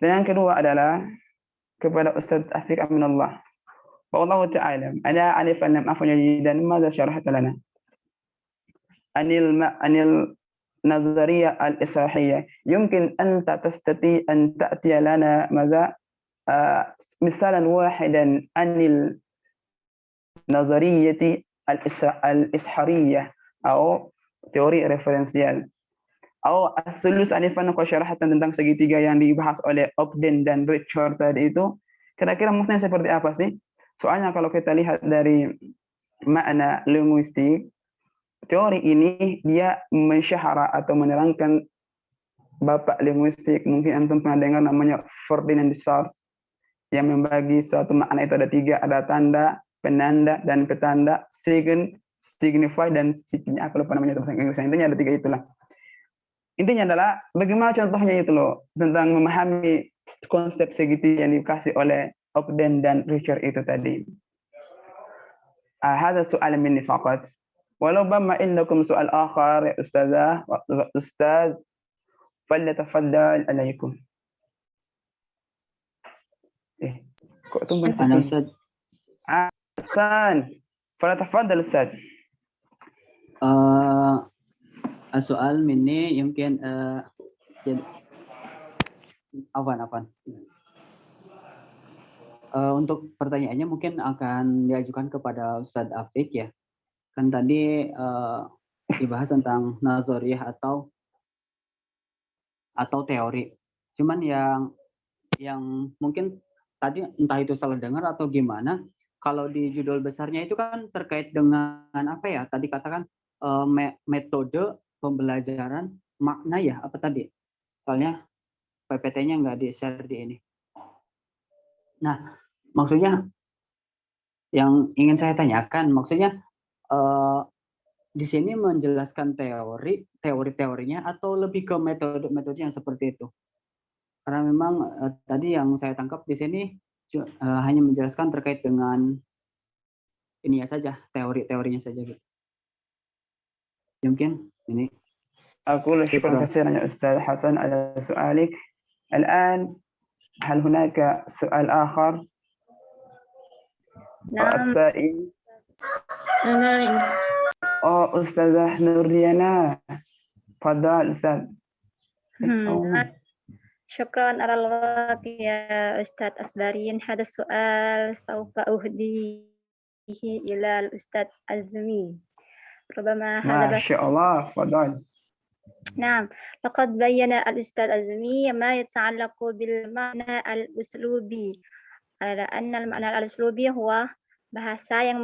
Dan yang kedua adalah kepada Ustaz Afiq Aminullah. Wallahu ta'ala ana alif an lam afanya jidan madza syarahta lana anil nazariyah al-israhiyah yumkin anta tastati an ta'tiya lana madza misalan wahidan anil nazariyati al-ishariyah atau teori referensial. As-sulus anifan syarahatan tentang segitiga yang dibahas oleh Ogden dan Richard tadi itu, kira-kira maksudnya seperti apa sih? Soalnya kalau kita lihat dari makna linguistik, teori ini dia mensyahara atau menerangkan bapak linguistik, mungkin antum pernah dengar namanya Ferdinand de Saussure, yang membagi suatu makna itu ada 3, ada tanda, penanda, dan petanda, signify, dan sign. Aku lupa namanya itu bahasa Inggris. Intinya ada 3 itulah. Intinya adalah bagaimana contohnya itu loh, tentang memahami konsep segitiga yang dikasih oleh Ogden dan Richard itu tadi. Hadha soal minni faqat. Walau indakum soal akhar ya ustazah, ustaz, falyatafaddal alaikum. Kok tumben sih? Ana Ustaz. Hasan, falyatafaddal ustaz. السؤال مني يمكن عفوا untuk pertanyaannya mungkin akan diajukan kepada Ustadz Afiq ya. Kan tadi dibahas tentang nazariyah atau teori. Cuman yang mungkin tadi entah itu salah dengar atau gimana, kalau di judul besarnya itu kan terkait dengan apa ya? Tadi katakan metode pembelajaran makna ya, apa tadi? Soalnya PPT-nya nggak di-share di ini. Nah, maksudnya yang ingin saya tanyakan, maksudnya di sini menjelaskan teori-teorinya atau lebih ke metode-metode yang seperti itu? Karena memang tadi yang saya tangkap di sini hanya menjelaskan terkait dengan ini ya saja, teori-teorinya saja gitu. Mungkin ini. أقول شكرا كثيرا يا أستاذ حسن على سؤالك. الآن هل هناك سؤال آخر؟ نعم. السائل Oh, Ustazah Nurdiana. Fadal, Ustaz. Oh. شكرا على الوقت يا أستاذ أسبارين. هذا السؤال سوف أهديه إلى الأستاذ عزمي. ربما هذا ما شاء الله. فضل. نعم، لقد بين الأستاذ عزمي ما يتعلق بالمعنى الأسلوبي، على أن المعنى الأسلوبي هو bahasa yang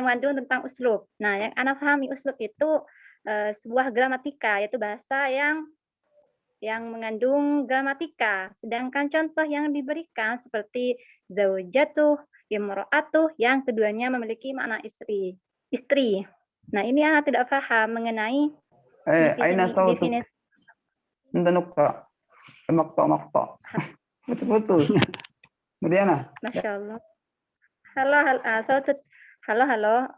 mengandung tentang uslub. Nah, yang Ana pahami uslub itu sebuah gramatika, yaitu bahasa yang mengandung gramatika. Sedangkan contoh yang diberikan seperti zaujatuh, imro'atuh, yang keduanya memiliki makna istri. Nah, ini Ana tidak paham mengenai definisi. Ada nukta. Makta. Putus. Nurdiana. Masya Allah. Halo.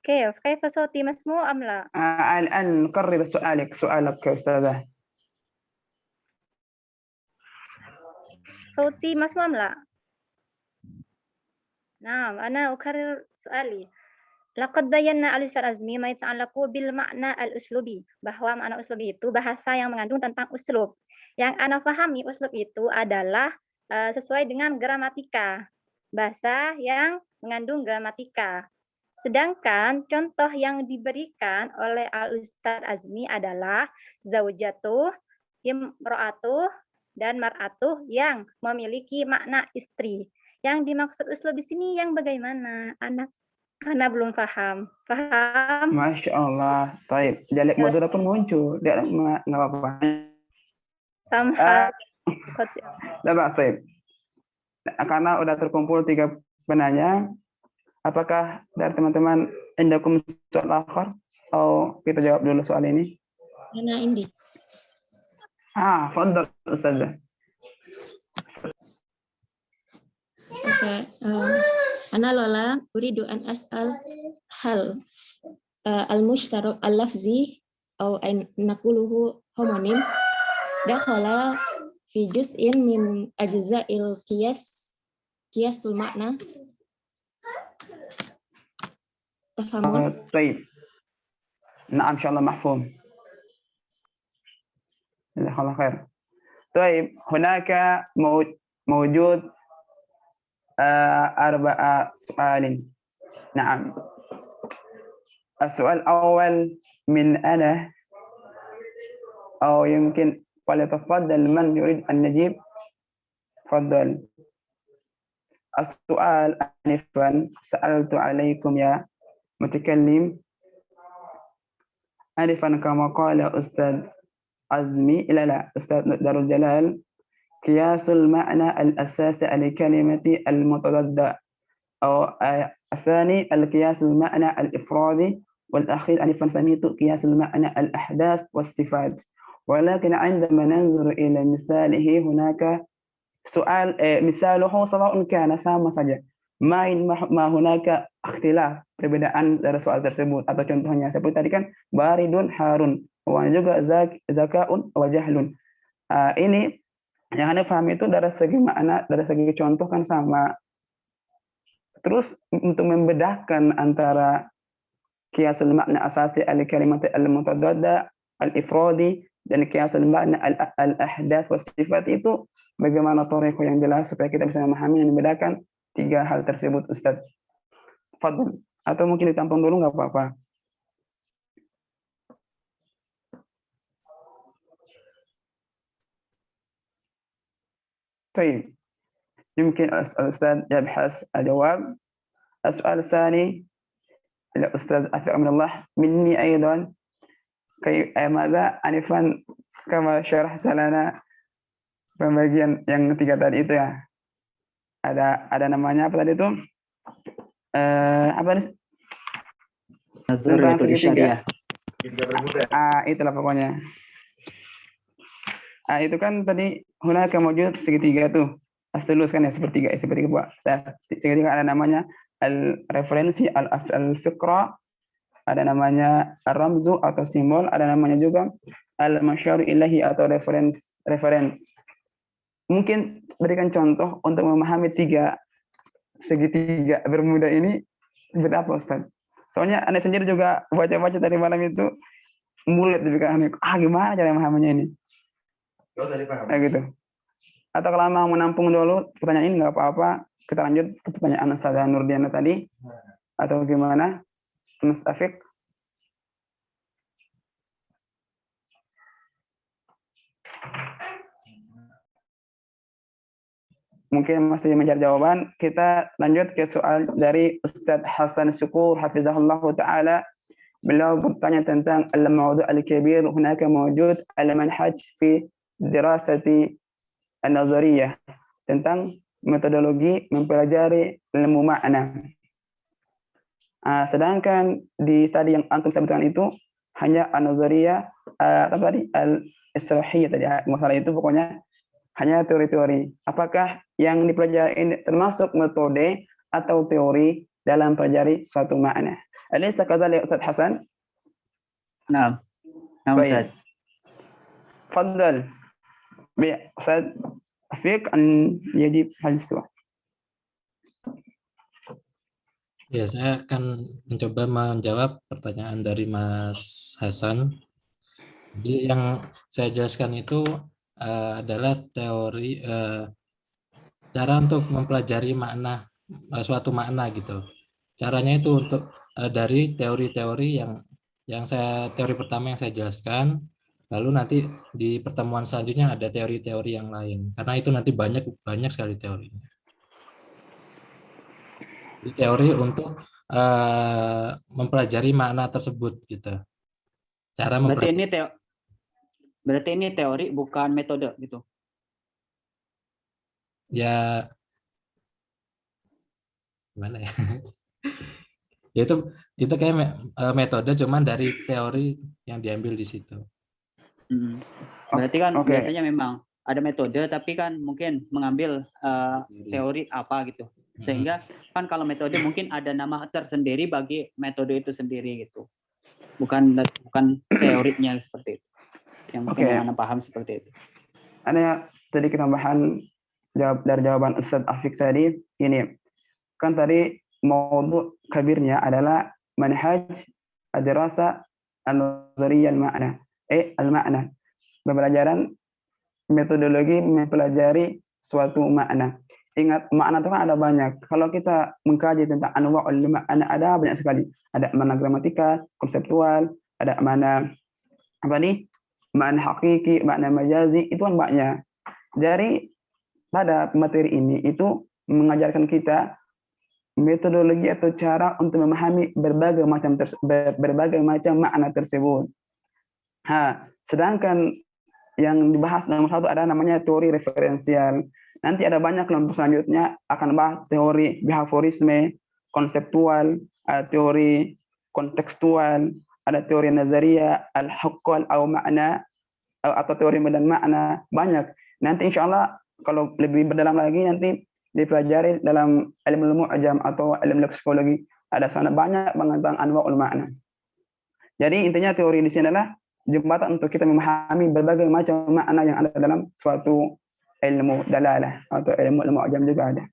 كيف صوتي مسموع أم لا؟ الآن نكرر سؤالك يا أستاذة. صوتي مسموع أم لا؟ نعم، أنا أكرر سؤالي. لقد بينا الأستاذ عزمي ما يتعلق بالمعنى الأسلوبي, bahwa makna uslubi itu bahasa yang mengandung tentang uslub. Yang Ana pahami uslub itu adalah sesuai dengan gramatika, bahasa yang mengandung gramatika. Sedangkan contoh yang diberikan oleh Al-Ustadz Azmi adalah zaujatuh, imro'atuh, dan mar'atuh yang memiliki makna istri. Yang dimaksud uslub di sini yang bagaimana? Ana belum paham. Paham? Masya Allah. Baik, dialek Madura pun muncul. Dia nggak apa-apa. Sama. Baik. Karena udah terkumpul 3 penanya, apakah dari teman-teman indakum soal akhir? Atau kita jawab dulu soal ini? Ana indi. Fadhal Ustazah. Ana Lola uridu an as'al hal al-mushtarak al-lafzi atau naquluhu homonim dakhala fi juz'in min ajza'il qiyasul makna. طيب نعم إن شاء الله مفهوم. جزاك الله خير. طيب هناك موجود 4 سؤال. نعم. السؤال الأول من أنا أو يمكن فليتفضل من يريد أن يجيب. تفضل. السؤال آنفا سألت عليكم يا متكلم آنفا كما قال أستاذ عزمي لا أستاذ دار الجلال قياس المعنى الأساسي لكلمة المتضاد أو الثاني القياس المعنى الإفرادي والأخير آنفا سميت قياس المعنى الأحداث والصفات. ولكن عندما ننظر إلى مثاله هناك سؤال مثاله سواء كان sama saja. Ma hunaka ikhtilaf, perbedaan dari soal tersebut atau contohnya seperti tadi kan baridun harun, juga zakaun wa jahlun. Ini yang Anda pahami itu dari segi makna, dari segi contoh kan sama. Terus untuk membedakan antara qiyasul makna asasi al-kalimat al-mutadadda al-ifradi dan qiyasul makna al-ahdath was sifat itu bagaimana thariqah yang jelas supaya kita bisa memahami dan membedakan 3 hal tersebut, Ustaz. Fadhil. Atau mungkin ditampung dulu nggak apa-apa. طيب يمكن الأستاذ يبحث الجواب. السؤال الثاني الأستاذ أثق من الله مني أيضا ماذا آنفا كما شرحت لنا pembagian yang 3 tadi itu ya. Ada namanya apa tadi itu? Apa nih? Tentang segitiga. Itulah pokoknya. Itu kan tadi hunaka mawjud segitiga tuh. Aslus kan ya sepertiga Pak. Segitiga ada namanya al-referensi, al-fiqra, ada namanya ar-ramzu atau simbol, ada namanya juga al-masyar ilahi atau reference. Mungkin berikan contoh untuk memahami 3 segitiga Bermuda ini seperti apa Ustaz? Soalnya Anda sendiri juga baca-baca tadi malam itu mulut di pikiran gimana cara memahaminya ini? Nah, gitu. Atau kalau mau menampung dulu pertanyaan ini nggak apa-apa, kita lanjut ke pertanyaan Ustazah Nurdiana tadi, atau gimana Mas Afiq? Mungkin masih mencari jawaban, kita lanjut ke soal dari Ustadz Hasan Syukur hafizahullah ta'ala. Beliau bertanya tentang al-mawdu' al-kabir hunaka mawjud al-manhaj fi dirasati an-nazariyah, tentang metodologi mempelajari ilmu makna. Sedangkan di tadi yang antum sebutkan itu hanya an-nazariyah, tadi al-islahiyah tadi, masalah itu pokoknya hanya teori-teori. Apakah yang dipelajari ini termasuk metode atau teori dalam pelajari suatu makna? Alaysa kadzalik Ustaz Hasan? Nah, Ustaz. Fadhal. Bi Ustaz Afiq an yajib hal su'al. Ya, saya akan mencoba menjawab pertanyaan dari Mas Hasan. Jadi yang saya jelaskan itu adalah teori cara untuk mempelajari makna suatu makna gitu. Caranya itu untuk dari teori-teori yang teori pertama yang saya jelaskan, lalu nanti di pertemuan selanjutnya ada teori-teori yang lain. Karena itu nanti banyak sekali teorinya. Jadi teori untuk mempelajari makna tersebut gitu. Cara mempelajari. Berarti ini teori bukan metode gitu. Ya, gimana ya? Ya itu kayak metode cuman dari teori yang diambil di situ. Berarti kan biasanya memang ada metode tapi kan mungkin mengambil teori apa gitu. Sehingga kan kalau metode mungkin ada nama tersendiri bagi metode itu sendiri gitu. Bukan teorinya seperti itu. Yang mungkin Anda paham seperti itu. Ada tadi tambahan dari jawaban Ustaz Afiq tadi, ini kan tadi mawdu' kabirnya adalah manhaj ad-dirasa an-nazariyah al-ma'na. Al-ma'na. Pembelajaran metodologi mempelajari suatu makna. Ingat, makna itu kan ada banyak. Kalau kita mengkaji tentang anwa'ul ma'na, ada banyak sekali. Ada makna gramatikal, konseptual, ada makna makna hakiki, makna majazi, itu kan banyak. Dari pada materi ini itu mengajarkan kita metodologi atau cara untuk memahami berbagai macam makna tersebut. Sedangkan yang dibahas nomor 1 ada namanya teori referensial. Nanti ada banyak kelompok selanjutnya akan bahas teori behaviorisme, konseptual, teori kontekstual, ada teori nazariyah, al-haqqal atau makna atau teori dan makna, banyak. Nanti insya Allah kalau lebih berdalam lagi nanti dipelajari dalam ilmu mu'jam atau ilmu leksikologi, ada sana banyak tentang anwa'ul makna. Jadi intinya teori di sini adalah jembatan untuk kita memahami berbagai macam makna yang ada dalam suatu ilmu dalalah atau ilmu mu'jam juga ada.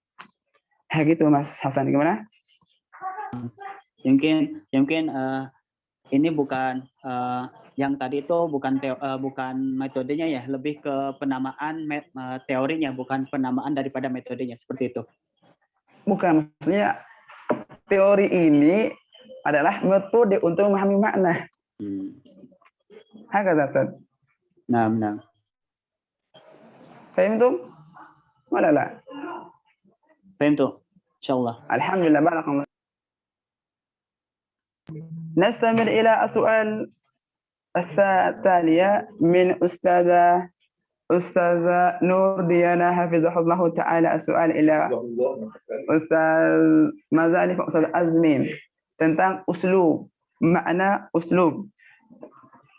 Gitu Mas Hasan, gimana? Mungkin ini bukan yang tadi itu bukan metodenya ya, lebih ke penamaan teorinya, bukan penamaan daripada metodenya, seperti itu. Bukan, maksudnya teori ini adalah metode untuk memahami makna. Hakadha Ustaz. Nah. Fahimtum? Wala la? Fahimtum. Insyaallah. Alhamdulillah, barakallah. نستمر إلى السؤال التالية من أستاذة نورديانا حفظه الله تعالى. السؤال إلى أستاذ مازالي أستاذ أزمين tentang uslub, makna uslub.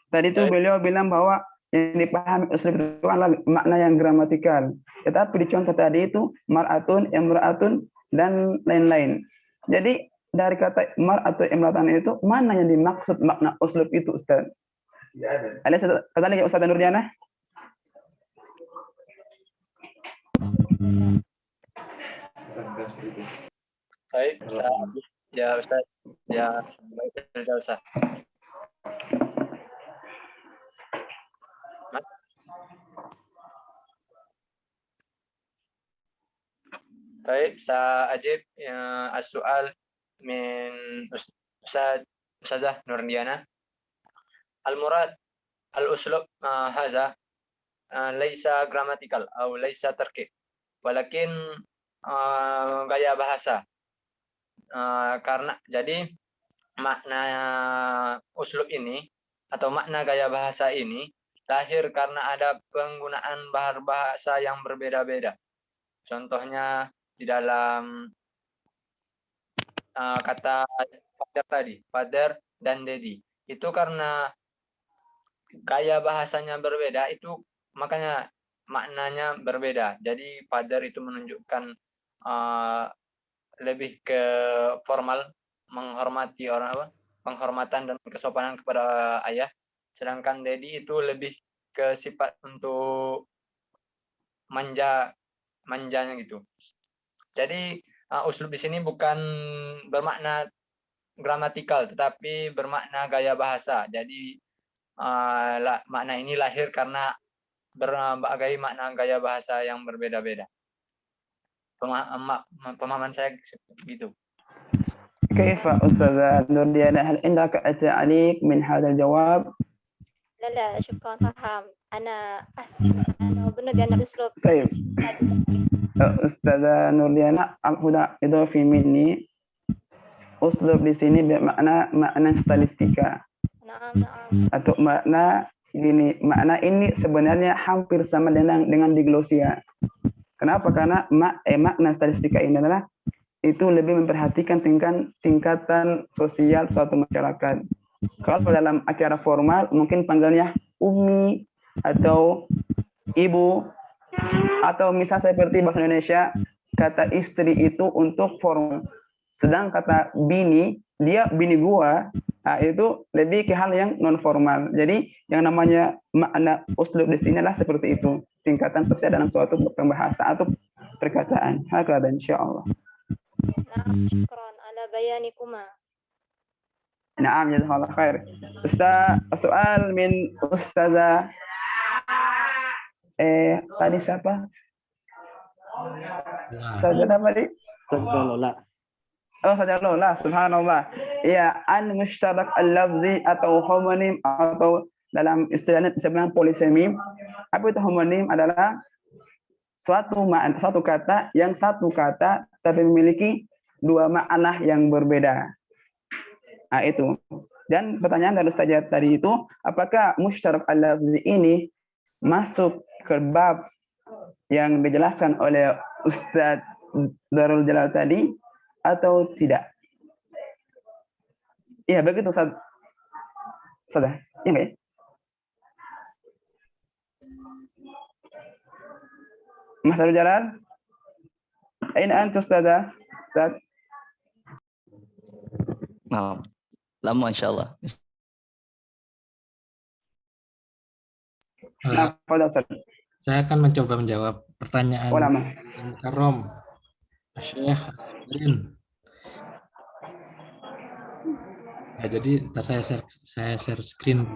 Tadi itu beliau bilang bahwa yang dipahami uslub itu adalah makna yang gramatikal. Tetapi di contoh tadi itu mar'atun, imra'atun dan lain-lain. Jadi dari kata mar'atun, imra'atun itu mana yang dimaksud makna uslub itu, Ustaz? Ada kazalik ya Ustaz Nurdiana? Baik, Ustaz. Ya, Ustaz. Ya, baik, Ustaz. Baik, saya ajib ya, as-soal min Ustazah Nurdiana. Al-murad al-uslub hadza laisa gramatikal atau laisa tarkib. Walakin gaya bahasa. Karena jadi makna uslub ini atau makna gaya bahasa ini lahir karena ada penggunaan bahasa yang berbeda-beda. Contohnya di dalam kata father tadi, father dan daddy. Itu karena gaya bahasanya berbeda, itu makanya maknanya berbeda. Jadi father itu menunjukkan lebih ke formal, menghormati orang penghormatan dan kesopanan kepada ayah. Sedangkan daddy itu lebih ke sifat untuk manjanya gitu. Jadi uslub di sini bukan bermakna gramatikal, tetapi bermakna gaya bahasa. Jadi makna ini lahir karena berbagai makna gaya bahasa yang berbeda-beda. Pemahaman saya gitu. كيف أستاذة نورديانا هل عندك تعليق من هذا الجواب؟ لا شكرا فهم أنا أظن بأن الأسلوب طيب أستاذة نورديانا هنا إضافي مني أسلوب di sini bermakna makna stilistika. Atau makna ini sebenarnya hampir sama dengan diglosia. Kenapa? Karena makna statistika ini adalah itu lebih memperhatikan tingkatan sosial suatu masyarakat. Kalau dalam acara formal mungkin panggilnya umi atau ibu, atau misal seperti bahasa Indonesia kata istri itu untuk formal. Sedang kata bini, dia bini gua, itu lebih ke hal yang non formal. Jadi yang namanya makna uslub di sini adalah seperti itu, tingkatan sosial dalam suatu pembahasa atau perkataan. Hakada insyaallah. Nah, syukran ala bayanikuma. Naam, jazakallah khair. Ustaz, soal min Ustazah tadi siapa? Ustazah apa tadi? Ustazah Lola. Oh, Ustazah Lola, subhanallah. Ya, an mushtarak al-lafzi atau homonim atau dalam istilahnya disebut polisemim. Apa itu homonim? Adalah suatu kata yang satu kata tapi memiliki dua makna yang berbeda. Nah, itu. Dan pertanyaan dari Ustaz tadi itu, apakah mushtarak al-lafzi ini masuk ke bab yang dijelaskan oleh Ustaz Darul Jalal tadi atau tidak? Iya, begitu Ustaz. Sudah. Iya, enggak ya? Mas Darul Jalal? Aina antum Ustazah? Ustaz? Nah, lama insyaallah. Saya akan mencoba menjawab pertanyaan Karom Syekh Asbarin. Ya, jadi ntar saya share screen.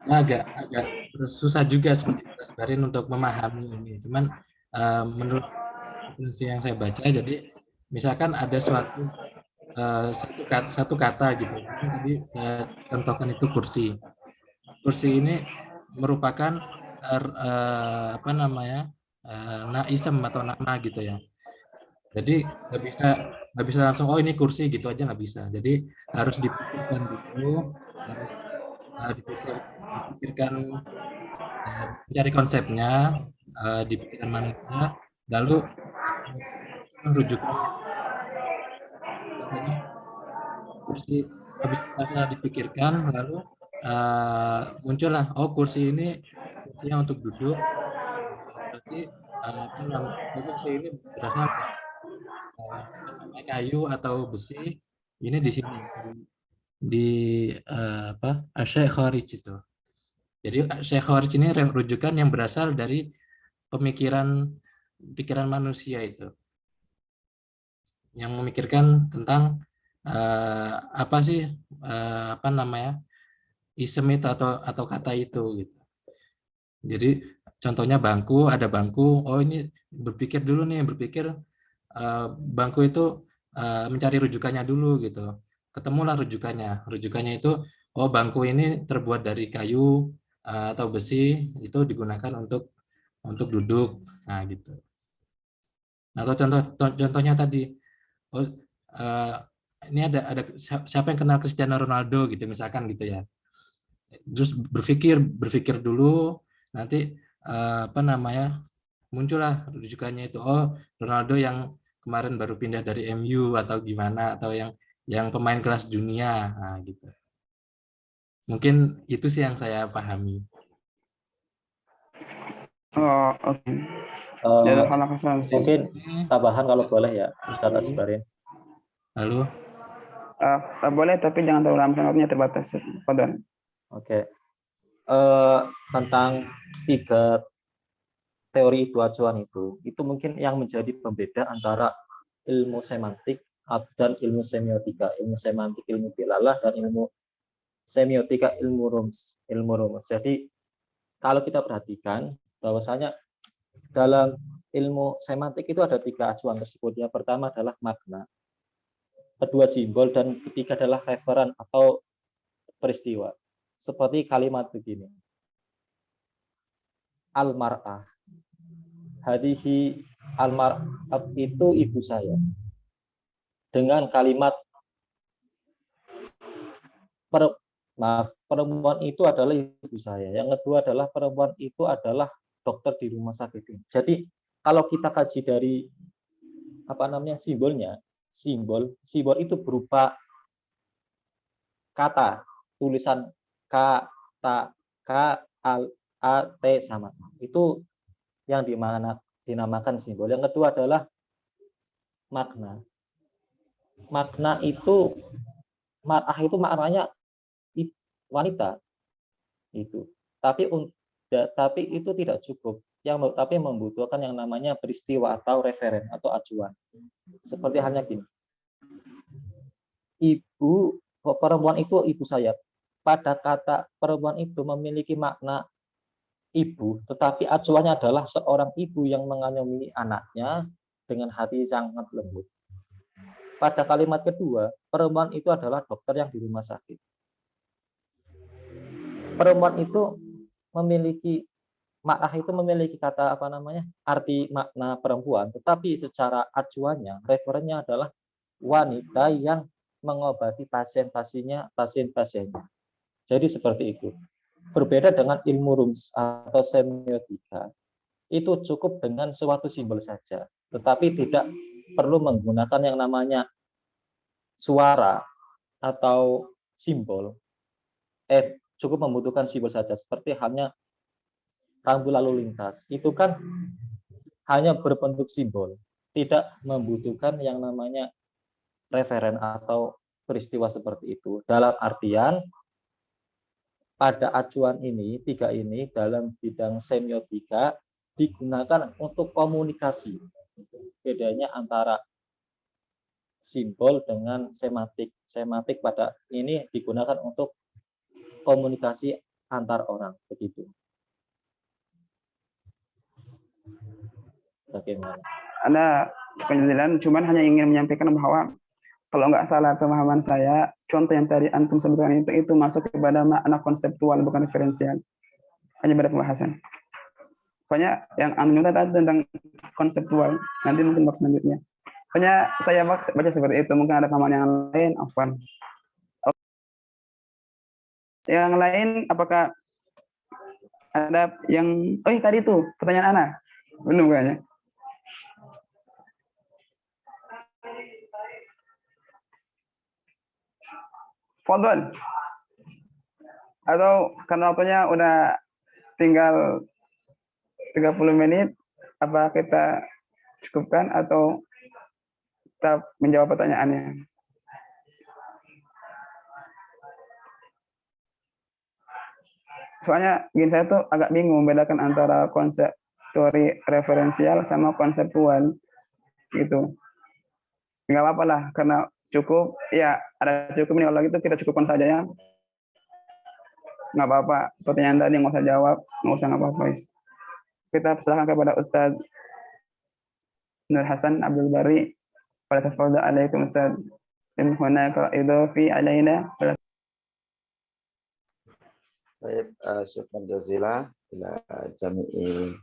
Agak susah juga seperti Mas Barin untuk memahami ini. Cuman menurut definisi yang saya baca, jadi misalkan ada satu kata gitu. Tadi saya contohkan itu kursi. Kursi ini merupakan naisem atau nama gitu ya. Jadi nggak bisa langsung oh ini kursi gitu aja, nggak bisa. Jadi harus dipikirkan dulu, harus dipikirkan, mencari konsepnya, dipikirkan mananya, lalu rujukan. Kursi habis setelah dipikirkan, lalu muncullah oh kursi ini kursinya untuk duduk. Berarti fungsi ini berasal dari kayu atau besi ini di sini di Syekh Kharij itu. Jadi Syekh Kharij ini rujukan yang berasal dari pikiran manusia itu, yang memikirkan tentang apa sih apa namanya isem itu atau kata itu gitu. Jadi contohnya bangku, ada bangku, oh ini berpikir bangku itu mencari rujukannya dulu gitu. Ketemulah rujukannya itu oh bangku ini terbuat dari kayu atau besi, itu digunakan untuk duduk. Nah gitu. Atau contohnya tadi, oh ini ada siapa yang kenal Cristiano Ronaldo gitu misalkan gitu ya. Terus berpikir dulu, nanti apa namanya muncullah rujukannya itu, oh Ronaldo yang kemarin baru pindah dari MU atau gimana, atau yang pemain kelas dunia. Nah, gitu. Mungkin itu sih yang saya pahami. Oh, oke. Mungkin tambahan kalau boleh ya, Ustaz Asbarin. Lalu boleh, tapi jangan terlalu lama, waktunya terbatas. Pardon. Oke. Tentang 3 teori itu acuan itu mungkin yang menjadi pembeda antara ilmu semantik dan ilmu semiotika. Ilmu semantik, ilmu dilalah, dan ilmu semiotika, ilmu rumus. Jadi kalau kita perhatikan bahwasanya dalam ilmu semantik itu ada 3 acuan tersebut. Yang pertama adalah makna, kedua simbol, dan ketiga adalah referen atau peristiwa. Seperti kalimat begini. Al-mar'ah. Hadihi al-mar'ah itu ibu saya. Dengan kalimat perempuan itu adalah ibu saya. Yang kedua adalah perempuan itu adalah dokter di rumah sakit ini. Jadi kalau kita kaji dari simbolnya, simbol itu berupa kata, tulisan K, A, T sama. Itu yang dinamakan simbol. Yang kedua adalah makna. Makna itu mar'ah itu maknanya wanita itu. Tapi itu tidak cukup. Tapi membutuhkan yang namanya peristiwa atau referen atau acuan. Seperti halnya gini. Perempuan itu ibu saya. Pada kata perempuan itu memiliki makna ibu, tetapi acuannya adalah seorang ibu yang mengayomi anaknya dengan hati sangat lembut. Pada kalimat kedua, perempuan itu adalah dokter yang di rumah sakit. Perempuan itu memiliki kata arti makna perempuan, tetapi secara acuannya, referennya adalah wanita yang mengobati pasien-pasiennya. Jadi seperti itu. Berbeda dengan ilmu rumus atau semiotika, itu cukup dengan suatu simbol saja, tetapi tidak perlu menggunakan yang namanya suara atau simbol. Cukup membutuhkan simbol saja, seperti halnya rambu lalu lintas. Itu kan hanya berbentuk simbol, tidak membutuhkan yang namanya referen atau peristiwa seperti itu. Dalam artian pada acuan ini, 3 ini dalam bidang semiotika digunakan untuk komunikasi. Bedanya antara simbol dengan semantik. Semantik pada ini digunakan untuk komunikasi antar orang, begitu. Bagaimana? Ada penjelasan, cuman hanya ingin menyampaikan bahwa kalau nggak salah pemahaman saya, contoh yang tadi antum sebutkan itu masuk kepada makna konseptual, bukan referensial. Hanya beda pembahasan. Pokoknya yang antum tadi tentang konseptual, nanti mungkin bab selanjutnya. Pokoknya saya baca seperti itu, mungkin ada pemahaman yang lain, afwan. Yang lain, apakah ada yang, tadi itu pertanyaan Ana, belum kayaknya. Fadhol. Atau karena waktunya udah tinggal 30 menit, Apa kita cukupkan atau tetap menjawab pertanyaannya? Soalnya gini, saya tuh agak bingung membedakan antara konsep teori referensial sama konseptual gitu. Nggak apa-apa lah, karena cukup ya ada cukup nih, kalau gitu kita cukupkan saja ya. Nggak apa-apa, pertanyaan tadi nggak usah jawab, nggak usah nggak apa-apa. Kita persilahkan kepada Ustadz Nur Hasan Abdul Bari. Pada tafadhal alaikum Ustadz. In hunaka idafi alaina. Baik, syukran jazila ila jami'i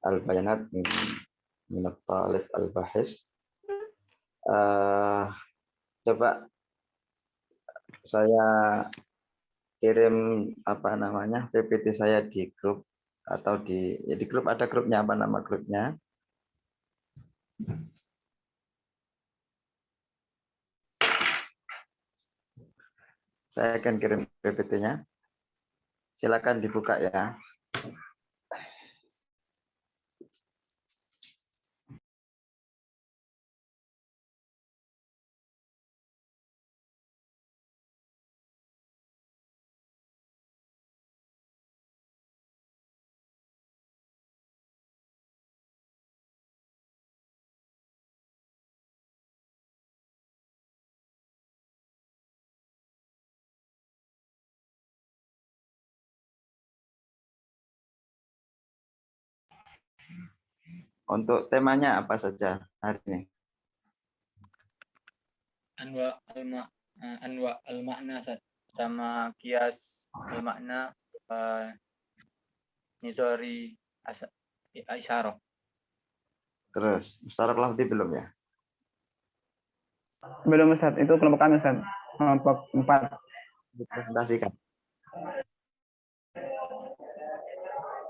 al-bayanat min at-talib al-bahis. Coba saya kirim PPT saya di grup atau di grup, ada grupnya, apa nama grupnya? Saya akan kirim PPT-nya. Silakan dibuka ya. Untuk temanya apa saja hari ini? Anwa al-makna sama kias al-makna, nizari isyarah. Terus musyarak lafzi belum ya? Belum Ustaz, itu kelompok kami Ustaz, kelompok 4. Dipresentasikan.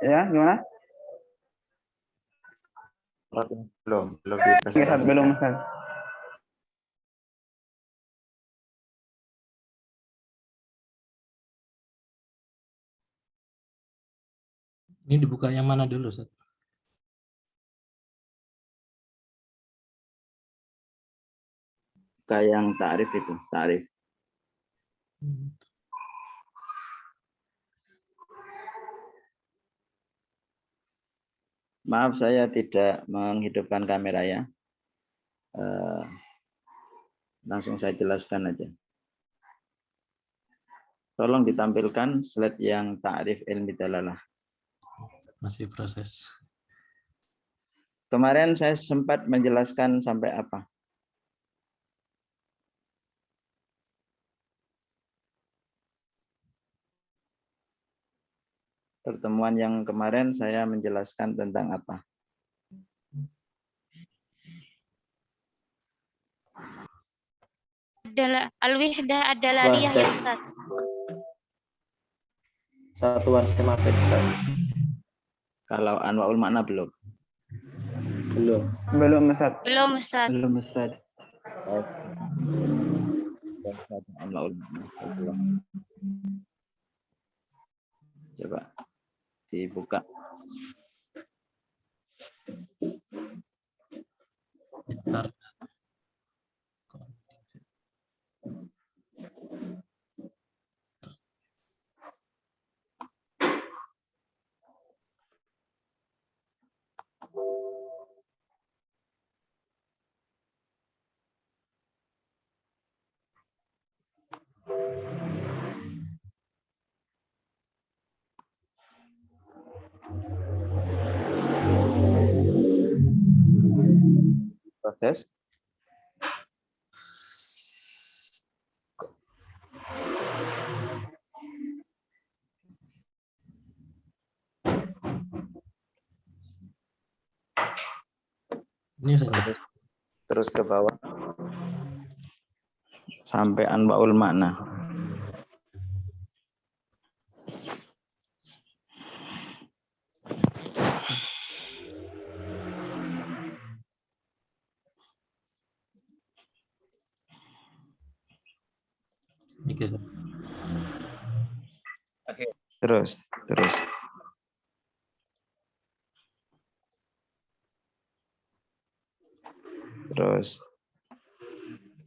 Ya, gimana? Belum Iya, Ustaz, dipresentasikan. belum Ustaz. Ini dibuka yang mana dulu, Ustaz? Kayak yang ta'rif itu, ta'rif. Maaf, saya tidak menghidupkan kamera ya. Langsung saya jelaskan aja. Tolong ditampilkan slide yang ta'rif ilmi dalalah. Masih proses. Kemarin saya sempat menjelaskan sampai apa? Pertemuan yang kemarin saya menjelaskan tentang apa? Adalah al-wihdah adalah riyah ya Ustaz. Satuan semantik. Kalau anwaul makna belum? Belum Ustaz. Belum Ustaz. Belum Ustaz. Anwaul makna. Coba dibuka. Bentar. Proses. Ini Ustaz. Terus ke bawah. Sampai anwaul makna. Oke. Terus.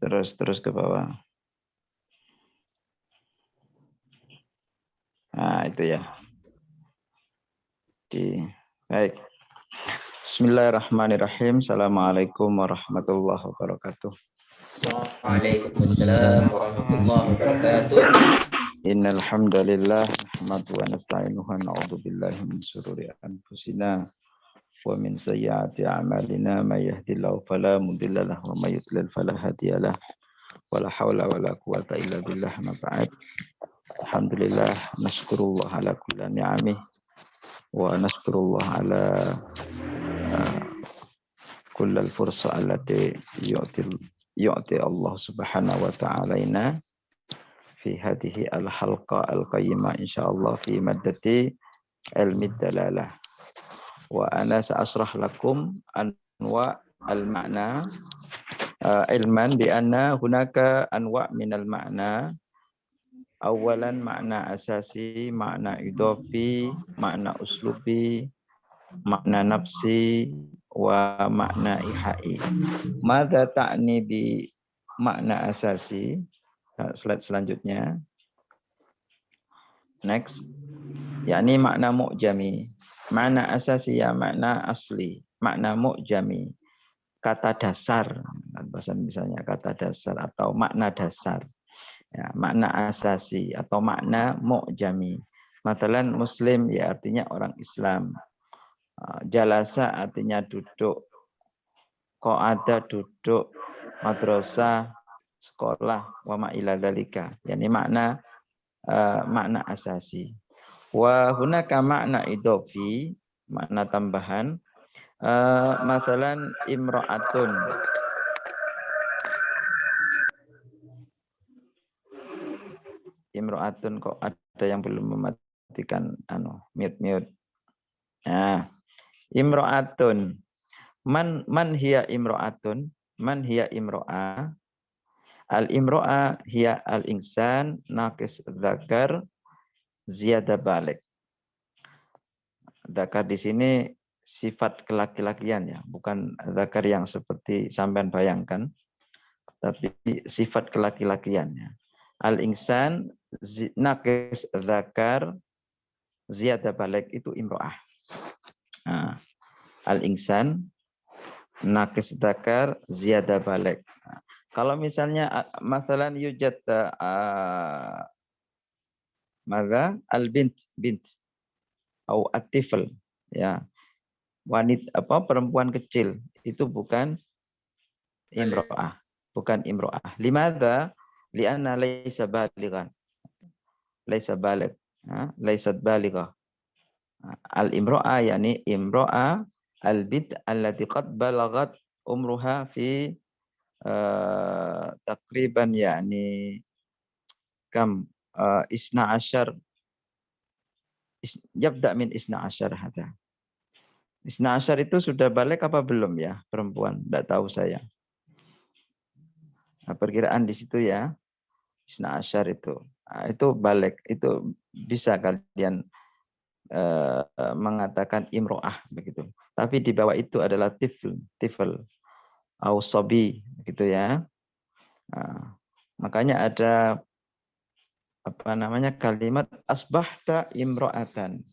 Terus ke bawah. Nah, itu ya. Baik. Bismillahirrahmanirrahim. Assalamualaikum warahmatullahi wabarakatuh. Waalaikumsalam warahmatullahi wabarakatuh. Innal hamdalillah nahmaduhu wa nasta'inuhu wa na'udzu billahi min shururi anfusina wa min sayyiati a'malina may yahdihillahu fala mudilla lahu wa may yudlil fala hadiyalah. Wala haula wala quwata illa billah ma ba'd. Alhamdulillah nashkurullah ala kulli ni'amih wa nashkurullah ala kull al-fursa allati yu'ti Allah subhanahu wa ta'ala ina fi hadhihi al-halqa al-qayyimah insyaallah fi maddati ilmi dalalah. Wa ana sa'asrah lakum anwa al-ma'na ilman bi anna hunaka anwa' min al-ma'na. Awalan makna asasi, makna idhofi, makna uslubi, makna nafsi, wa makna ihai. Mada ta'ni bi makna asasi? Slide selanjutnya. Next. Yakni makna mu'jami. Makna asasi ya makna asli. Makna mu'jami. Kata dasar. Bahasa misalnya kata dasar atau makna dasar. Ya, makna asasi atau makna mu'jami. Matalan muslim ya artinya orang Islam. Jalasa artinya duduk. Qa'ada duduk. Madrasah sekolah wa ma ila dzalika. Yani makna makna asasi. Wa hunaka makna idhofi, makna tambahan. Matalan imra'atun. Imro'atun, kok ada yang belum mematikan mute. Nah, imro'atun. Man hiya imro'atun? Man hiya imro'a? Al imro'a hiya al insan naqis dzakar ziyada balik. Dzakar di sini sifat kelaki-lakian ya, bukan dzakar yang seperti sampean bayangkan, tapi sifat kelaki-lakian ya. Al insan naqis dzakar ziyada balik itu imro'ah. Nah, al insan naqis dzakar ziyada balik. Nah, kalau misalnya masalan yujad madza al bint atau at-tifl ya. Wanita perempuan kecil itu bukan imro'ah, bukan imro'ah. Limadza? Lianna laisa balighan. Laisa baligh, laisat balighah. Al imro'ah yani imro'ah al bint allati qad balaghat umruha fi takriban yani kam isna ashar yabda min isna ashar hada. Isna ashar itu sudah balik apa belum ya perempuan? Tidak tahu saya. Nah, perkiraan di situ ya. Isna ashar itu balik, itu bisa kalian mengatakan imro'ah begitu. Tapi di bawah itu adalah tifl au sobi begitu ya. Nah, makanya ada kalimat asbahta imro'atan.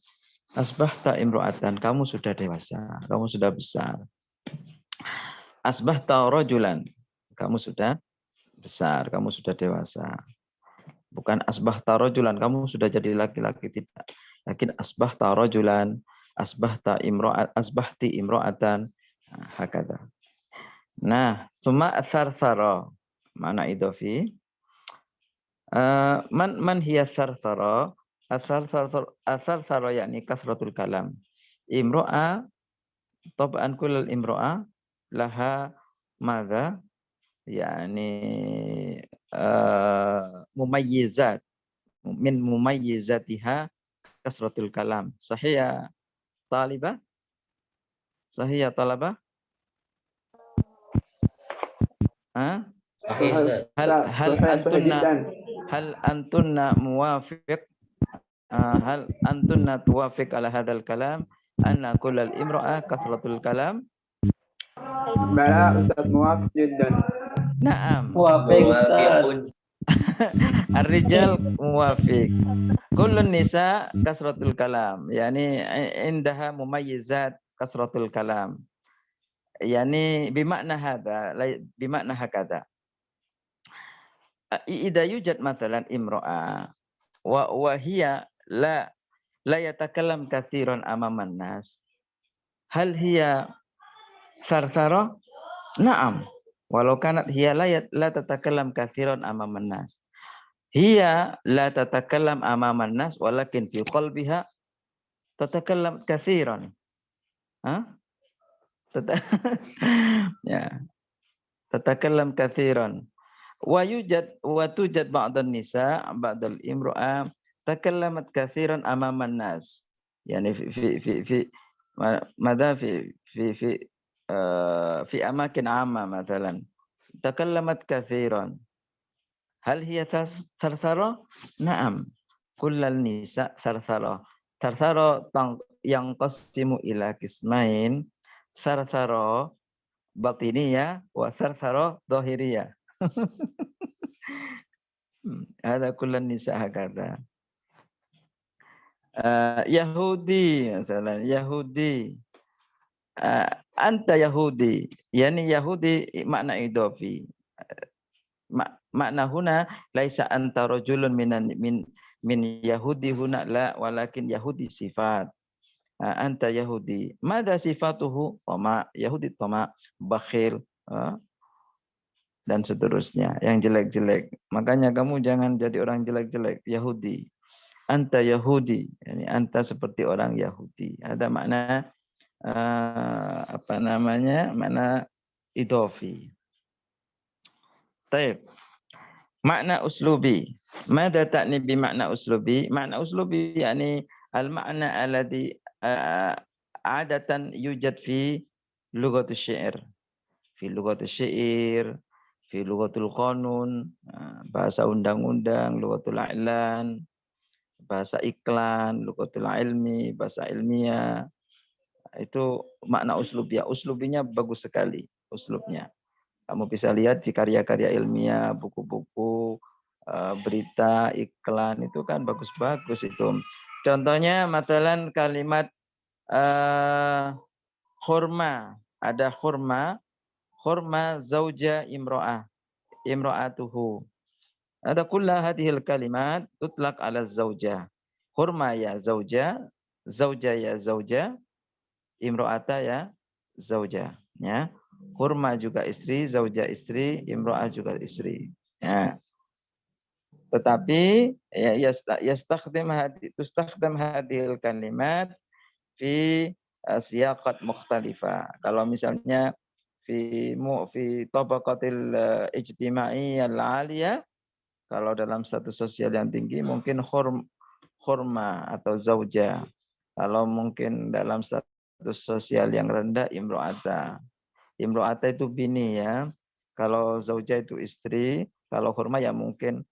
Asbahta imro'atan, kamu sudah dewasa, kamu sudah besar. Asbahta rajulan, kamu sudah besar, kamu sudah dewasa. Bukan asbahta rajulan, kamu sudah jadi laki-laki, tidak. Lakin asbahta rajulan, asbahta imro'at, asbahti imro'atan, hakada. Nah, summa athar-thara, mana idhofi? Man hiya athar-thara? Athar-thara yakni kasratul kalam. Imro'a, tab'an kullal imro'a, laha madha? Yani mumayyizat min mumayyizatiha kasratul kalam. Sahih ya talibah? Sahih ya talabah? Hal antunna muwafiq hal antunna tuwafiq ala hadzal kalam anna kullal imra'ah kasratul kalam? Bala Ustaz muwafiq jiddan. Naam. Muwafiq Ustaz. Ar-rijal muwafiq. Kullun nisa kasratul kalam. Yani indaha mumayyizat kasratul kalam. Yani bimakna hadha, bimakna hakadha. Idza yujad mathalan imra'a wa hiya la yatakallam katsiran amaman nas. Hal hiya sarsara? Na'am. Walau kanat hiya la tatakallam katsiran amaman nas. Hiya la tatakallam amaman nas walakin fi qalbiha tatakallam katsiran. Ya. Tatakallam katsiran. Wa tujad ba'dan nisa ba'dal imra'a takallamat katsiran amaman nas. Yani fi amakin amma mathalan. Takallamat katsiran. Hal hiya sarsara? Na'am. Kullal nisa sarsara. Sarsara yang qasimu ila qismain. Sarsara batiniyah wa sarsara zahiriyah. Ada kullan nisa hakadha. Yahudi misalnya, Yahudi. Anta Yahudi. Yani Yahudi makna idofi. Makna huna laisa anta rajulun min Yahudi huna la walakin Yahudi sifat. Anta Yahudi. Mada sifatuhu? Tama. Yahudi tama. Bakhil. Dan seterusnya. Yang jelek-jelek. Makanya kamu jangan jadi orang jelek-jelek. Yahudi. Anta Yahudi. Yani anta seperti orang Yahudi. Ada makna apa namanya? Makna idofi. Taib. Makna uslubi. Mada ta'ni bi makna uslubi? Makna uslubi yani al-makna alladhi adatan yujad fi lughatul syair. Fi lughatul syair, fi lughatul qanun, bahasa undang-undang, lughatul i'lan, bahasa iklan, lughatul ilmi, bahasa ilmiah. Itu makna uslubiyah. Uslubinya bagus sekali, uslubnya. Kamu bisa lihat di karya-karya ilmiah, buku-buku, berita, iklan, itu kan bagus-bagus itu. Contohnya, matalan kalimat khurma. Ada khurma zauja imra'atuhu. Ada kulla hadhil kalimat tutlaq ala zauja. Khurma ya zauja ya zauja, imra'ata ya zauja. Ya. Hurma juga istri, zauja istri, imro'ah juga istri. Ya. Tetapi ya tustakhdam hadhil kalimat fi siyaqat mukhtalifa. Kalau misalnya fi tabaqatil ijtima'i al-'aliyah, kalau dalam status sosial yang tinggi mungkin khurma atau zauja. Kalau mungkin dalam status sosial yang rendah imro'ata. Imro'ata itu bini ya. Kalau zauja itu istri, kalau khurma ya mungkin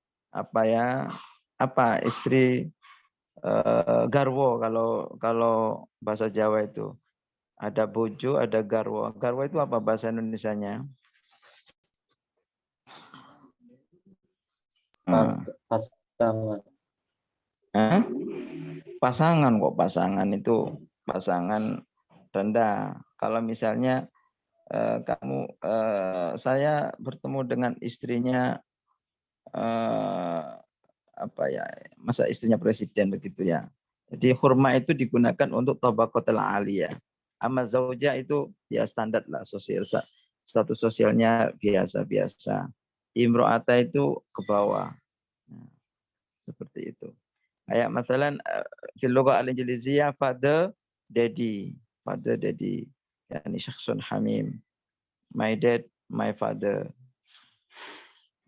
istri garwo kalau bahasa Jawa itu. Ada bojo, ada garwo. Garwo itu apa bahasa Indonesianya? Pasangan. Pasangan kok, pasangan itu pasangan rendah. Kalau misalnya saya bertemu dengan istrinya masa istrinya presiden begitu ya. Jadi khurma itu digunakan untuk tabaqatul aliyah. Amma zauja itu ya standar lah, sosial status sosialnya biasa-biasa. Imro'ata itu ke bawah. Nah, seperti itu. Kayak misalnya fil lughah al-injiliziyah father daddy. Yani syakhsun hamim. My dad, my father.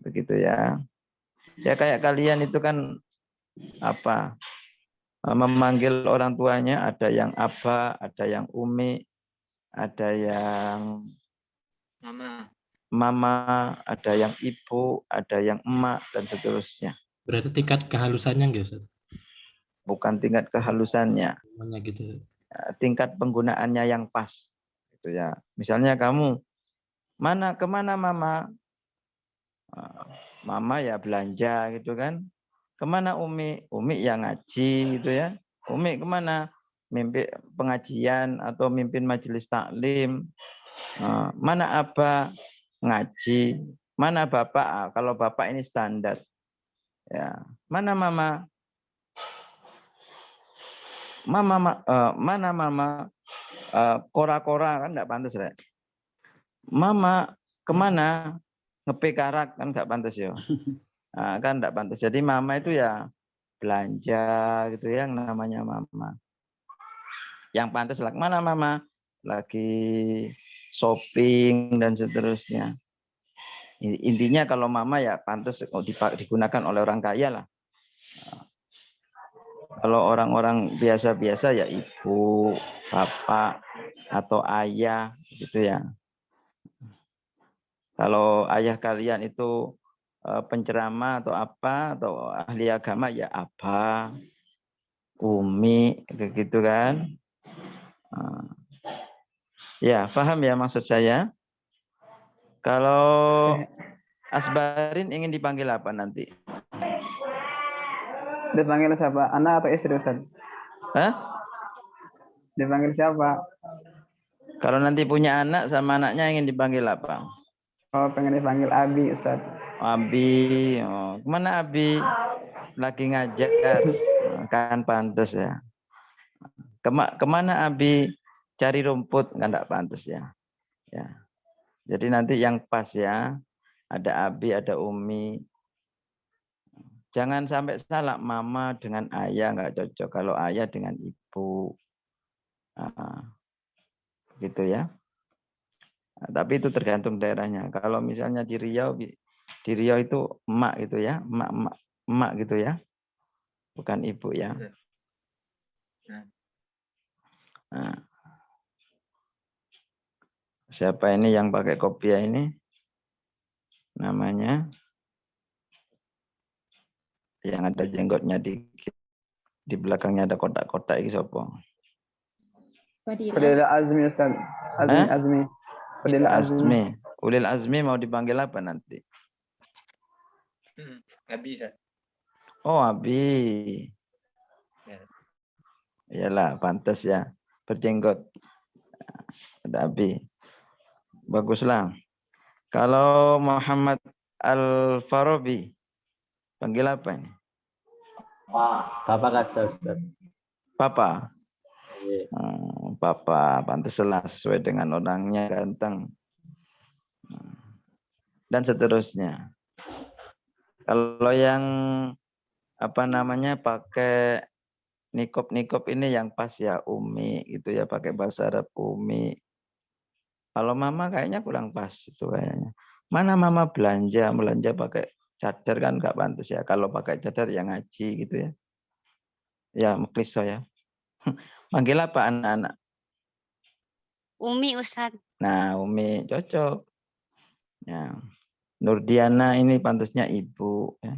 Begitu ya. Ya kayak kalian itu kan memanggil orang tuanya, ada yang aba, ada yang umi, ada yang mama, ada yang ibu, ada yang emak, dan seterusnya. Berarti tingkat kehalusannya enggak, Ustaz? Bukan tingkat kehalusannya. Gitu. Tingkat penggunaannya yang pas. Gitu ya. Misalnya kamu, kemana mama? mama ya belanja gitu kan. Kemana Umi? Umi yang ngaji gitu ya. Umi kemana? Mimpin pengajian atau mimpin majelis taklim. Mana Abah? Ngaji. Mana Bapak? Kalau Bapak ini standar. Ya. Mana Mama? Mana Mama? Kora-kora kan nggak pantas ya. Mama kemana? Ngepekarak kan nggak pantas ya. Kan nggak pantas. Jadi Mama itu ya belanja gitu ya, yang namanya Mama. Yang pantas lah mana Mama? Lagi shopping dan seterusnya. Intinya kalau Mama ya pantas digunakan oleh orang kaya lah. Kalau orang-orang biasa-biasa ya ibu, bapak, atau ayah gitu ya. Kalau ayah kalian itu penceramah atau apa, atau ahli agama ya abah, umi, gitu kan. Ya, paham ya maksud saya? Kalau Asbarin ingin dipanggil apa nanti? Dipanggil siapa? Anak atau istri, Ustaz? Hah? Dipanggil siapa? Kalau nanti punya anak sama anaknya ingin dipanggil apa? Oh, pengen dipanggil Abi, Ustaz. Abi. Oh, kemana Abi? Lagi ngajar. Kan pantas ya. Kemana Abi? Cari rumput. Kan enggak pantas ya. Ya. Jadi nanti yang pas ya. Ada Abi, ada Umi. Jangan sampai salah, mama dengan ayah nggak cocok. Kalau ayah dengan ibu. Gitu ya. Nah, tapi itu tergantung daerahnya. Kalau misalnya di Riau itu emak gitu ya. Emak gitu ya. Bukan ibu ya. Nah. Siapa ini yang pakai kopiah ini? Namanya? Yang ada jenggotnya dikit. Di belakangnya ada kotak-kotak ini siapa? Fadilah Azmi, Ustaz. Azmi. Fadilah Azmi. Ulil Azmi mau dipanggil apa nanti? Abi, Ustaz. Oh, Abi. Iyalah, pantas ya. Berjenggot. Ada Abi. Baguslah. Kalau Muhammad Al-Farabi, panggil apa ini? Papa kaca, Ustaz. Papa. Papa, pantaslah sesuai dengan orangnya ganteng. Dan seterusnya. Kalau yang apa namanya pakai nikop ini yang pas ya Umi gitu ya, pakai bahasa Arab Umi. Kalau Mama kayaknya kurang pas itu kayaknya. Mana Mama belanja pakai cadar kan nggak pantas ya. Kalau pakai cadar yang ngaji gitu ya. Ya mukliso ya. Manggil apa anak-anak? Umi, Ustaz. Nah, Umi cocok. Ya. Nurdiana ini pantasnya ibu. Ya.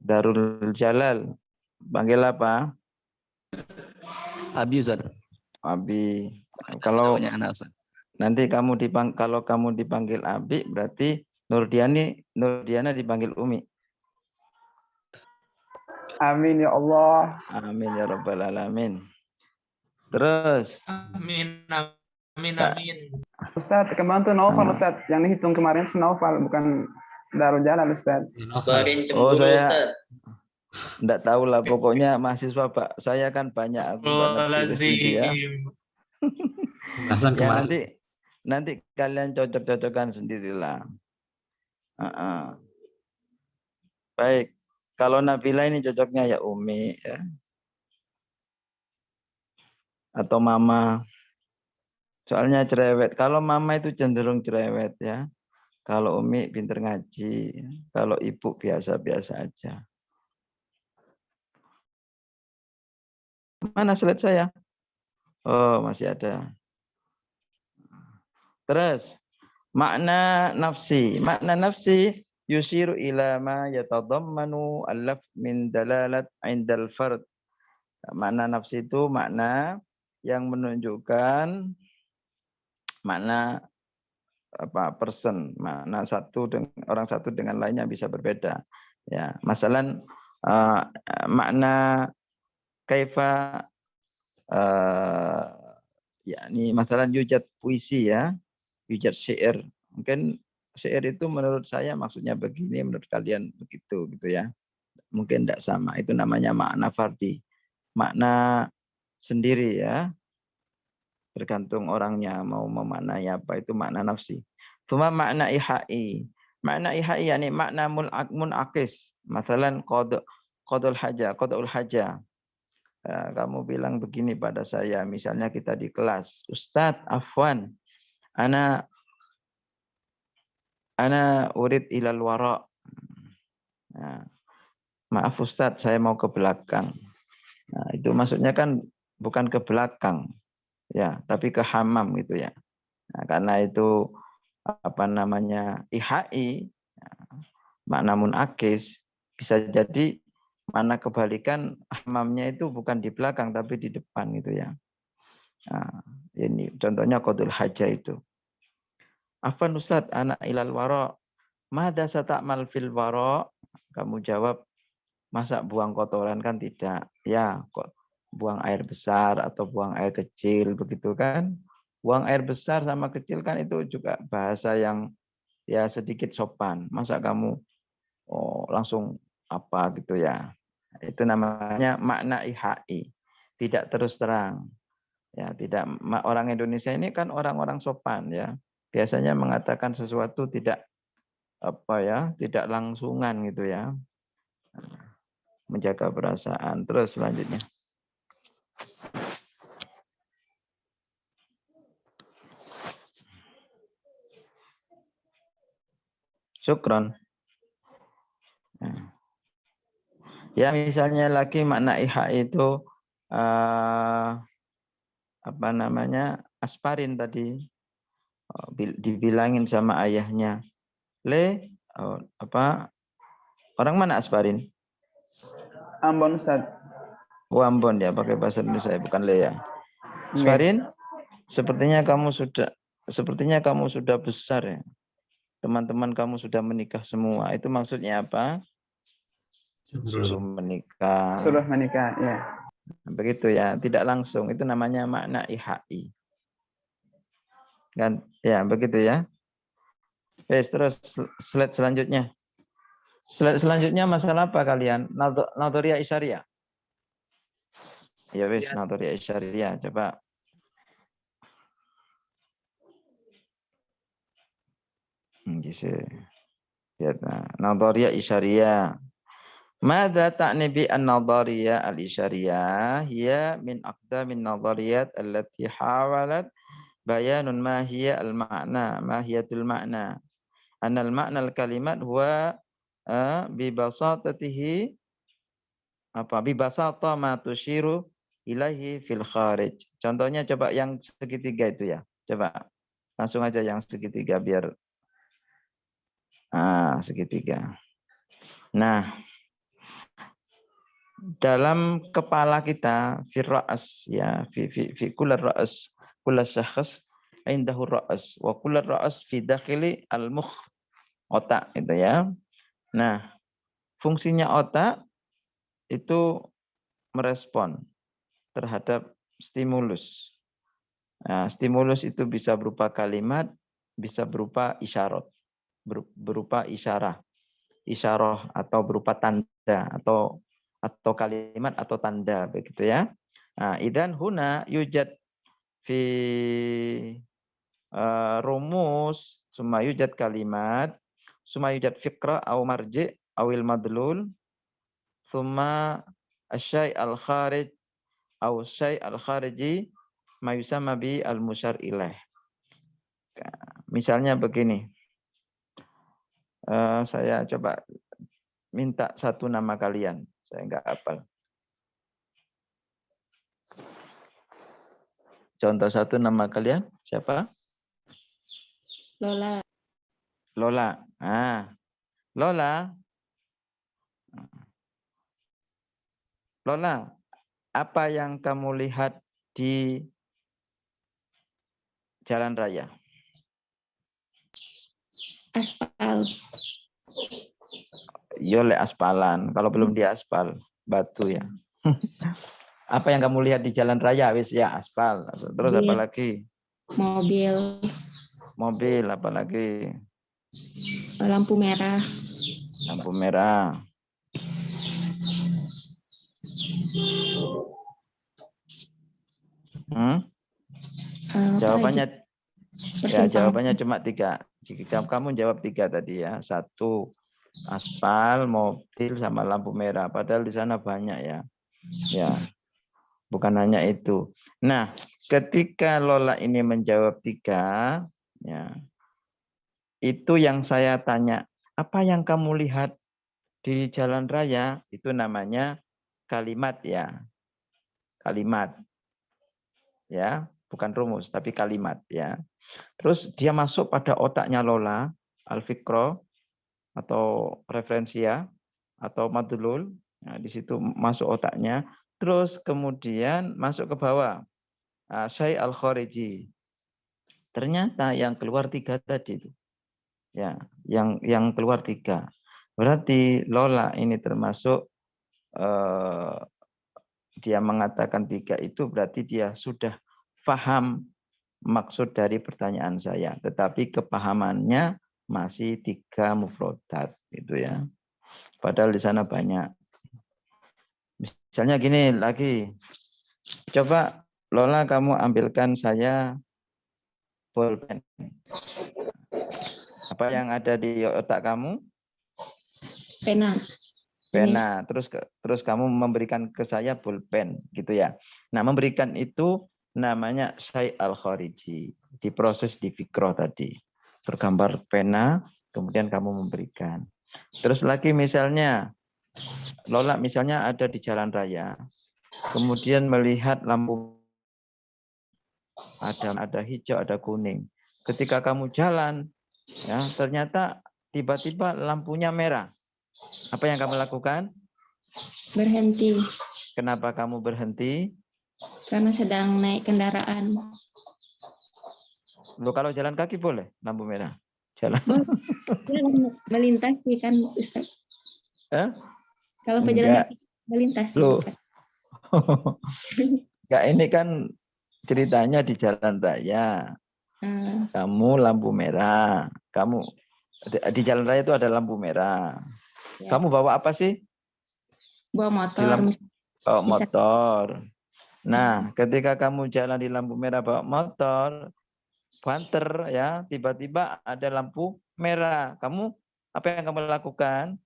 Darul Jalal, panggil apa? Abi, Ustaz. Abi. Kalau nanti kalau kamu dipanggil Abi, berarti Nurdiana dipanggil Umi. Amin ya Allah. Amin ya rabbal alamin. Terus. Amin. Ustaz, kemarin tuh Naufal, Ustaz. Yang dihitung kemarin si Naufal, bukan Darul Jalal, Ustaz. Asbarin cemburu, Ustaz. Enggak tahu lah, pokoknya mahasiswa Pak. Saya kan banyak aku ya. Ya nanti kalian cocok-cocokkan sendirilah. Baik. Kalau Nabila ini cocoknya ya Umi ya. Atau Mama. Soalnya cerewet. Kalau Mama itu cenderung cerewet ya. Kalau Umi pinter ngaji. Kalau Ibu biasa-biasa aja. Mana slide saya? Oh, masih ada. Terus makna nafsi. Makna nafsi yusiru ila ma yatadammanu al-laf min dalalat indal fard. Makna nafsi itu makna yang menunjukkan makna person, makna orang satu dengan lainnya bisa berbeda. Ya, masalan makna kaifa yakni masalan yujad puisi ya, yujad syair. Mungkin syair itu menurut saya maksudnya begini, menurut kalian begitu gitu ya. Mungkin tidak sama. Itu namanya makna fardhi. Makna sendiri ya. Tergantung orangnya mau memaknai apa, itu makna nafsi. Cuma makna ihai. Makna ihai yakni makna munakis. Masalan qadul haja. Kamu bilang begini pada saya, misalnya kita di kelas, Ustadz Afwan, ana urid ilal wara. Nah, maaf Ustadz, saya mau ke belakang. Nah, itu maksudnya kan bukan ke belakang, ya, tapi ke hammam gitu ya. Nah, karena itu apa namanya ihai, makna munakis, bisa jadi mana kebalikan hammamnya itu bukan di belakang tapi di depan gitu ya. Nah, ini contohnya qadul haja itu. Afan Ustaz, anak ilal wara. Mada sata'mal fil wara? Kamu jawab, masa buang kotoran kan tidak. Ya, kok buang air besar atau buang air kecil begitu kan. Buang air besar sama kecil kan itu juga bahasa yang ya sedikit sopan. Masa kamu langsung apa gitu ya. Itu namanya makna ihai. Tidak terus terang. Ya, tidak, orang Indonesia ini kan orang-orang sopan ya. Biasanya mengatakan sesuatu tidak apa ya, tidak langsungan gitu ya. Menjaga perasaan. Terus selanjutnya. Syukron. Ya, misalnya lagi makna ihai itu apa namanya, aspirin tadi. Dibilangin sama ayahnya, apa orang mana aspirin? Ambon Ustaz. Oh, Ambon ya, pakai bahasa Indonesia bukan le ya. Aspirin, sepertinya kamu sudah besar ya. Teman-teman kamu sudah menikah semua. Itu maksudnya apa? Suruh menikah. Suruh menikah, ya. Begitu ya, tidak langsung. Itu namanya makna ihai. Kan ya, begitu ya. Terus slide selanjutnya. Slide selanjutnya masalah apa kalian? Nadharia Isyariah. Ya wes, Nadharia Isyariah. Coba. Lihat, Nadharia Isyariah. Mada ta'ni bi an-nadhariyah al-isyariyah hiya min aqdamin nadhariyat allati hawalat bayanun ma hiya al-ma'na, ma hiyatul ma'na. Anal ma'na al-kalimat huwa bi basatatihi bi basata ma tushiru ilaihi fil kharij. Contohnya coba yang segitiga itu ya. Coba langsung aja yang segitiga biar segitiga. Nah, dalam kepala kita fi ra's ya fi kulli ra's kulli syakhs indahu ra's wa kulli ra's fi dakhili al mukh, otak itu ya. Nah, fungsinya otak itu merespon terhadap stimulus. Nah, stimulus itu bisa berupa kalimat, bisa berupa isyarat, berupa isyarah atau berupa tanda atau kalimat atau tanda begitu ya. Nah, idzan huna yujad fi rumus, summa yujad kalimat, summa yujad fiqra au marji awil madlul, summa asyai al kharij au syai al khariji ma yusamma bi al musyar ilaih. Misalnya begini. Saya coba minta satu nama kalian. Saya enggak hafal. Contoh satu nama kalian, siapa? Lola. Lola. Lola. Lola, apa yang kamu lihat di jalan raya? Aspal. Yole aspalan. Kalau belum diaspal, batu ya. Apa yang kamu lihat di jalan raya? Wis ya, aspal. Terus apa lagi? Mobil. Mobil, apa lagi? Lampu merah. Lampu merah. Jawabannya ya, jawabannya cuma 3. Jika kamu jawab 3 tadi ya. 1 aspal, mobil, sama lampu merah. Padahal di sana banyak ya. Ya, bukan hanya itu. Nah, ketika Lola ini menjawab 3, ya, itu yang saya tanya, apa yang kamu lihat di jalan raya? Itu namanya kalimat ya. Kalimat. Ya, bukan rumus, tapi kalimat ya. Terus dia masuk pada otaknya Lola, al-fikro, atau referensia, atau madlul. Nah, di situ masuk otaknya. Terus kemudian masuk ke bawah. Syai al-khariji. Ternyata yang keluar 3 tadi itu. Ya, yang keluar 3. Berarti Lola ini termasuk dia mengatakan 3 itu berarti dia sudah paham maksud dari pertanyaan saya, tetapi kepahamannya masih 3 mufrodat gitu ya. Padahal di sana banyak. Misalnya gini lagi. Coba Lola kamu ambilkan saya pulpen. Apa yang ada di otak kamu? Pena. Pena. Terus kamu memberikan ke saya pulpen gitu ya. Nah, memberikan itu namanya syai al-khariji. Diproses di fikroh tadi. Tergambar pena, kemudian kamu memberikan. Terus lagi misalnya, Lola misalnya ada di jalan raya, kemudian melihat lampu ada hijau, ada kuning. Ketika kamu jalan, ya ternyata tiba-tiba lampunya merah. Apa yang kamu lakukan? Berhenti. Kenapa kamu berhenti? Karena sedang naik kendaraan. Loh, kalau jalan kaki boleh lampu merah? Jalan. Melintasi kan, Ustaz. Kalau pejalan kaki melintasi. Loh. Enggak, ini kan ceritanya di jalan raya. Kamu lampu merah. Kamu di jalan raya itu ada lampu merah. Ya. Kamu bawa apa sih? Bawa motor. Bawa motor. Nah, ketika kamu jalan di lampu merah bawa motor, banter ya, tiba-tiba ada lampu merah. Kamu apa yang kamu lakukan?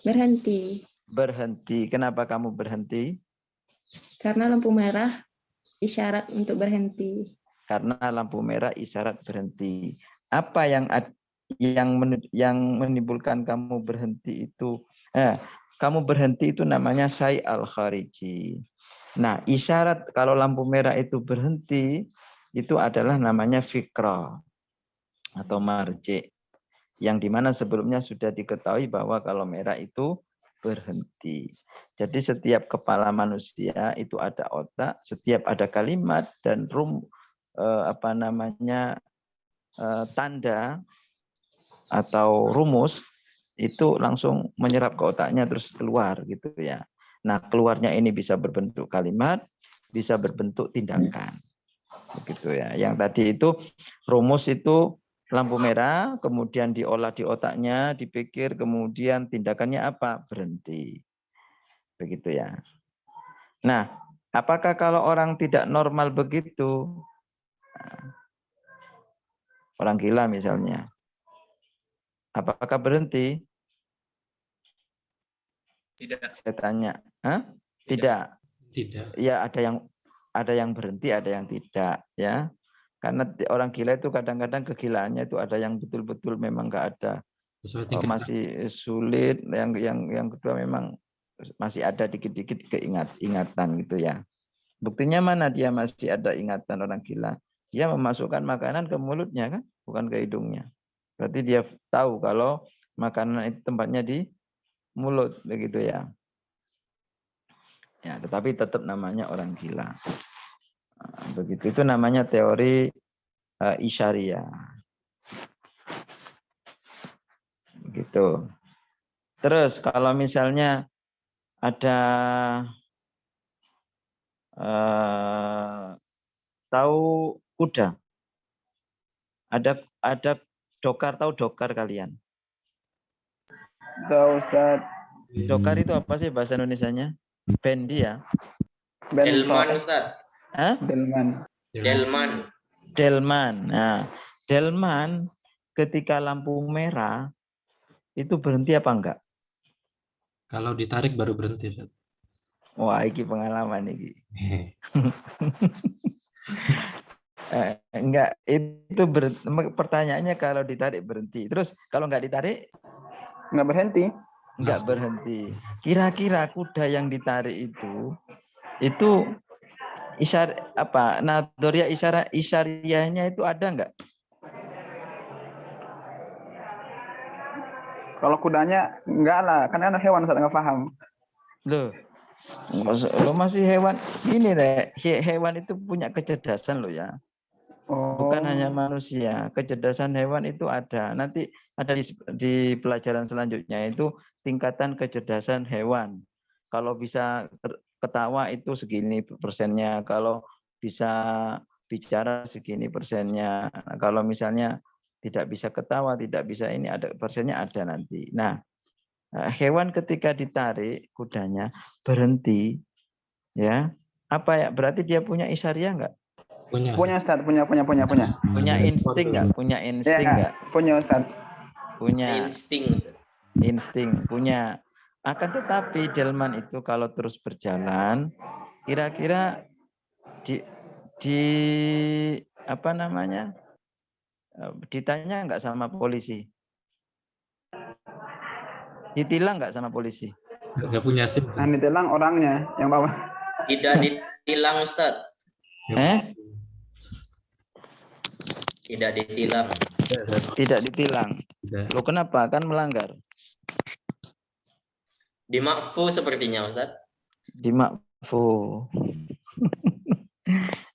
Berhenti. Berhenti. Kenapa kamu berhenti? Karena lampu merah isyarat untuk berhenti. Karena lampu merah isyarat berhenti. Apa yang menimbulkan kamu berhenti itu? Kamu berhenti itu namanya syai al-khariji. Nah, isyarat kalau lampu merah itu berhenti, itu adalah namanya fikra atau marji. Yang dimana sebelumnya sudah diketahui bahwa kalau merah itu berhenti. Jadi setiap kepala manusia itu ada otak, setiap ada kalimat dan tanda atau rumus, itu langsung menyerap ke otaknya terus keluar gitu ya. Nah, keluarnya ini bisa berbentuk kalimat, bisa berbentuk tindakan. Begitu ya. Yang tadi itu rumus itu lampu merah, kemudian diolah di otaknya, dipikir, kemudian tindakannya apa? Berhenti. Begitu ya. Nah, apakah kalau orang tidak normal begitu? Orang gila misalnya. Apakah berhenti? Tidak. Saya tanya. Hah? Tidak. Tidak. Ya, ada yang berhenti, ada yang tidak ya. Karena orang gila itu kadang-kadang kegilaannya itu ada yang betul-betul memang nggak ada, masih sulit. Yang kedua memang masih ada dikit-dikit ingatan gitu ya. Buktinya mana dia masih ada ingatan orang gila? Dia memasukkan makanan ke mulutnya kan, bukan ke hidungnya. Berarti dia tahu kalau makanan itu tempatnya di mulut begitu ya. Ya, tetapi tetap namanya orang gila. Begitu, itu namanya teori isyariyah. Itu. Terus kalau misalnya ada tahu kuda, ada dokar, tahu dokar kalian? Tahu Ustaz. Dokar itu apa sih bahasa Indonesianya? Bendi ya? Delman Ustaz. Hah? Delman. Delman. Nah, delman ketika lampu merah itu berhenti apa enggak? Kalau ditarik baru berhenti, Ustaz. Wah, ini pengalaman ini. Enggak, itu pertanyaannya kalau ditarik berhenti. Terus kalau enggak ditarik? Enggak berhenti. Enggak berhenti. Kira-kira kuda yang ditarik itu isyarat apa? Nadharia isyariahnya itu ada enggak? Kalau kudanya enggak lah, kan anak hewan Ustaz enggak paham. Lo masih hewan. Ini deh, hewan itu punya kecerdasan lo ya. Bukan hanya manusia, kecerdasan hewan itu ada. Nanti ada di pelajaran selanjutnya itu tingkatan kecerdasan hewan. Kalau bisa ketawa itu segini persennya, kalau bisa bicara segini persennya. Kalau misalnya tidak bisa ketawa, tidak bisa ini, ada persennya ada nanti. Nah, hewan ketika ditarik kudanya berhenti, ya apa ya? Berarti dia punya isyariah enggak? Punya Ustaz, punya. Punya insting enggak? Punya insting enggak? Punya Ustaz. Punya insting Ustaz. Insting punya. Akan tetapi delman itu kalau terus berjalan, kira-kira di apa namanya? Ditanya enggak sama polisi? Ditilang enggak sama polisi? Enggak punya SIM. Yang ditilang orangnya yang bawa. Tidak ditilang Ustaz. Tidak ditilang. Tidak ditilang. Lo kenapa? Kan melanggar. Dimakfu sepertinya Ustaz. Dimakfu.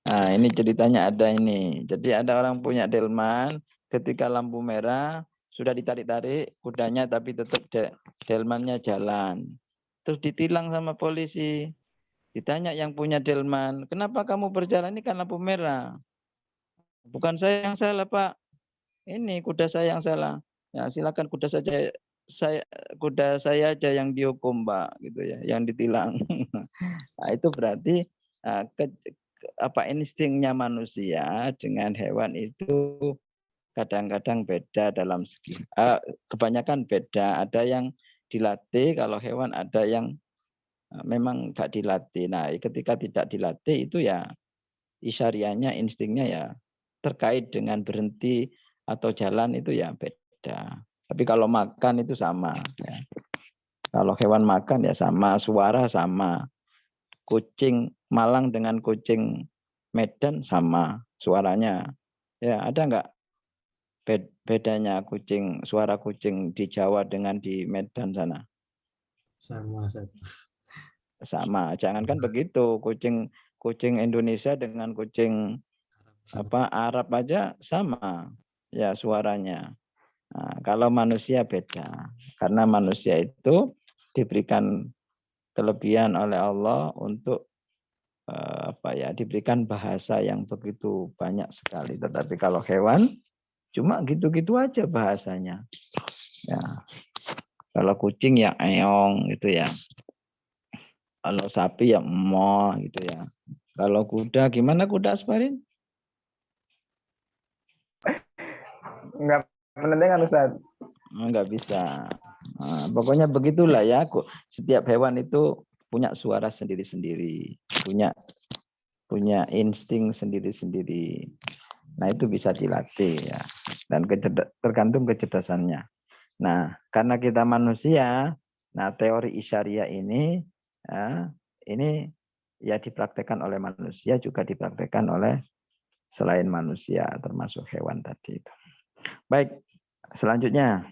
Nah, ini ceritanya ada ini. Jadi ada orang punya delman, ketika lampu merah sudah ditarik-tarik kudanya tapi tetap delmannya jalan. Terus ditilang sama polisi. Ditanya yang punya delman, kenapa kamu berjalan, ini kan lampu merah. Bukan saya yang salah, Pak. Ini kuda saya yang salah. Ya, silakan kuda saya aja yang dihukum, Pak, gitu ya, yang ditilang. Nah, itu berarti instingnya manusia dengan hewan itu kadang-kadang beda dalam segi. Kebanyakan beda, ada yang dilatih, kalau hewan ada yang memang nggak dilatih. Nah, ketika tidak dilatih itu ya isyariahnya, instingnya ya terkait dengan berhenti atau jalan itu ya beda. Tapi kalau makan itu sama. Ya. Kalau hewan makan ya sama, suara sama. Kucing Malang dengan kucing Medan sama suaranya. Ya, ada nggak bedanya suara kucing di Jawa dengan di Medan sana? Sama. Sama, jangankan begitu, kucing Indonesia dengan kucing Arab aja sama ya suaranya. Nah, kalau manusia beda, karena manusia itu diberikan kelebihan oleh Allah untuk diberikan bahasa yang begitu banyak sekali. Tetapi kalau hewan cuma gitu-gitu aja bahasanya. Ya. Kalau kucing ya eong gitu ya. Kalau sapi ya mo gitu ya. Kalau kuda gimana kuda Asparin? Enggak pernah dengar Ustaz. Enggak bisa. Nah, pokoknya begitulah ya. Setiap hewan itu punya suara sendiri-sendiri, punya insting sendiri-sendiri. Nah, itu bisa dilatih ya. Dan tergantung kecerdasannya. Nah, karena kita manusia, nah teori isyariah ini ya dipraktekkan oleh manusia, juga dipraktekkan oleh selain manusia, termasuk hewan tadi itu. Baik, selanjutnya.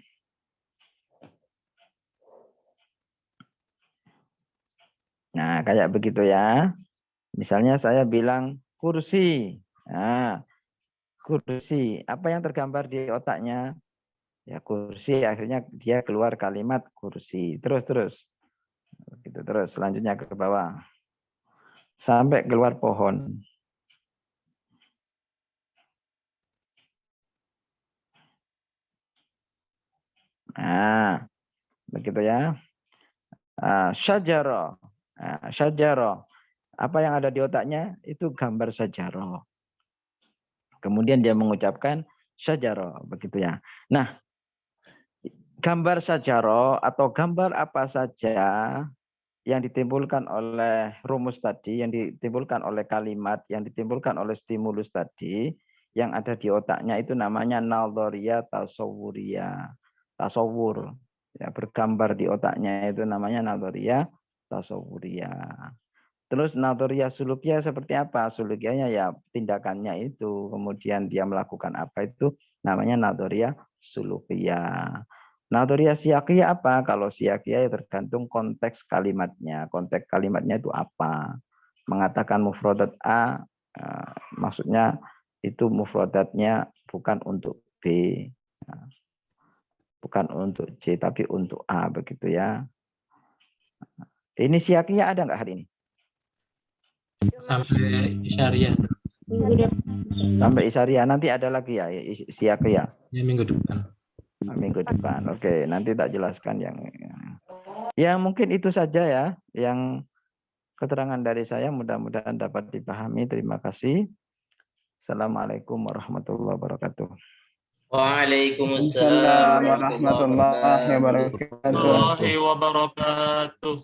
Nah, kayak begitu ya. Misalnya saya bilang kursi. Nah, kursi. Apa yang tergambar di otaknya? Ya kursi akhirnya dia keluar kalimat kursi. Terus. Begitu terus. Selanjutnya ke bawah. Sampai keluar pohon. Nah, begitu ya. Syajaro. Syajaro. Apa yang ada di otaknya? Itu gambar syajaro. Kemudian dia mengucapkan syajaro. Begitu ya. Nah, gambar syajaro atau gambar apa saja yang ditimbulkan oleh rumus tadi, yang ditimbulkan oleh kalimat, yang ditimbulkan oleh stimulus tadi, yang ada di otaknya itu namanya nadharia tasawwuriyah. Tasawwur. Ya, bergambar di otaknya itu namanya nadharia tasawwuriyah. Terus nadharia sulukiyah seperti apa? Sulukiyahnya ya tindakannya itu. Kemudian dia melakukan apa itu namanya nadharia sulukiyah. Nadharia siyaqiyah apa? Kalau siyaqiyah ya tergantung konteks kalimatnya. Konteks kalimatnya itu apa? Mengatakan mufradat A, maksudnya itu mufradatnya bukan untuk B. Bukan untuk C, tapi untuk A. Begitu ya. Ini siyaqiyah ada nggak hari ini? Sampai isyariah. Sampai isyariah. Nanti ada lagi ya siyaqiyah. Ya, minggu depan. Minggu depan. Oke, nanti tak jelaskan yang ya mungkin itu saja ya yang keterangan dari saya, mudah-mudahan dapat dipahami. Terima kasih. Assalamualaikum warahmatullahi wabarakatuh. Waalaikumsalam warahmatullahi wabarakatuh.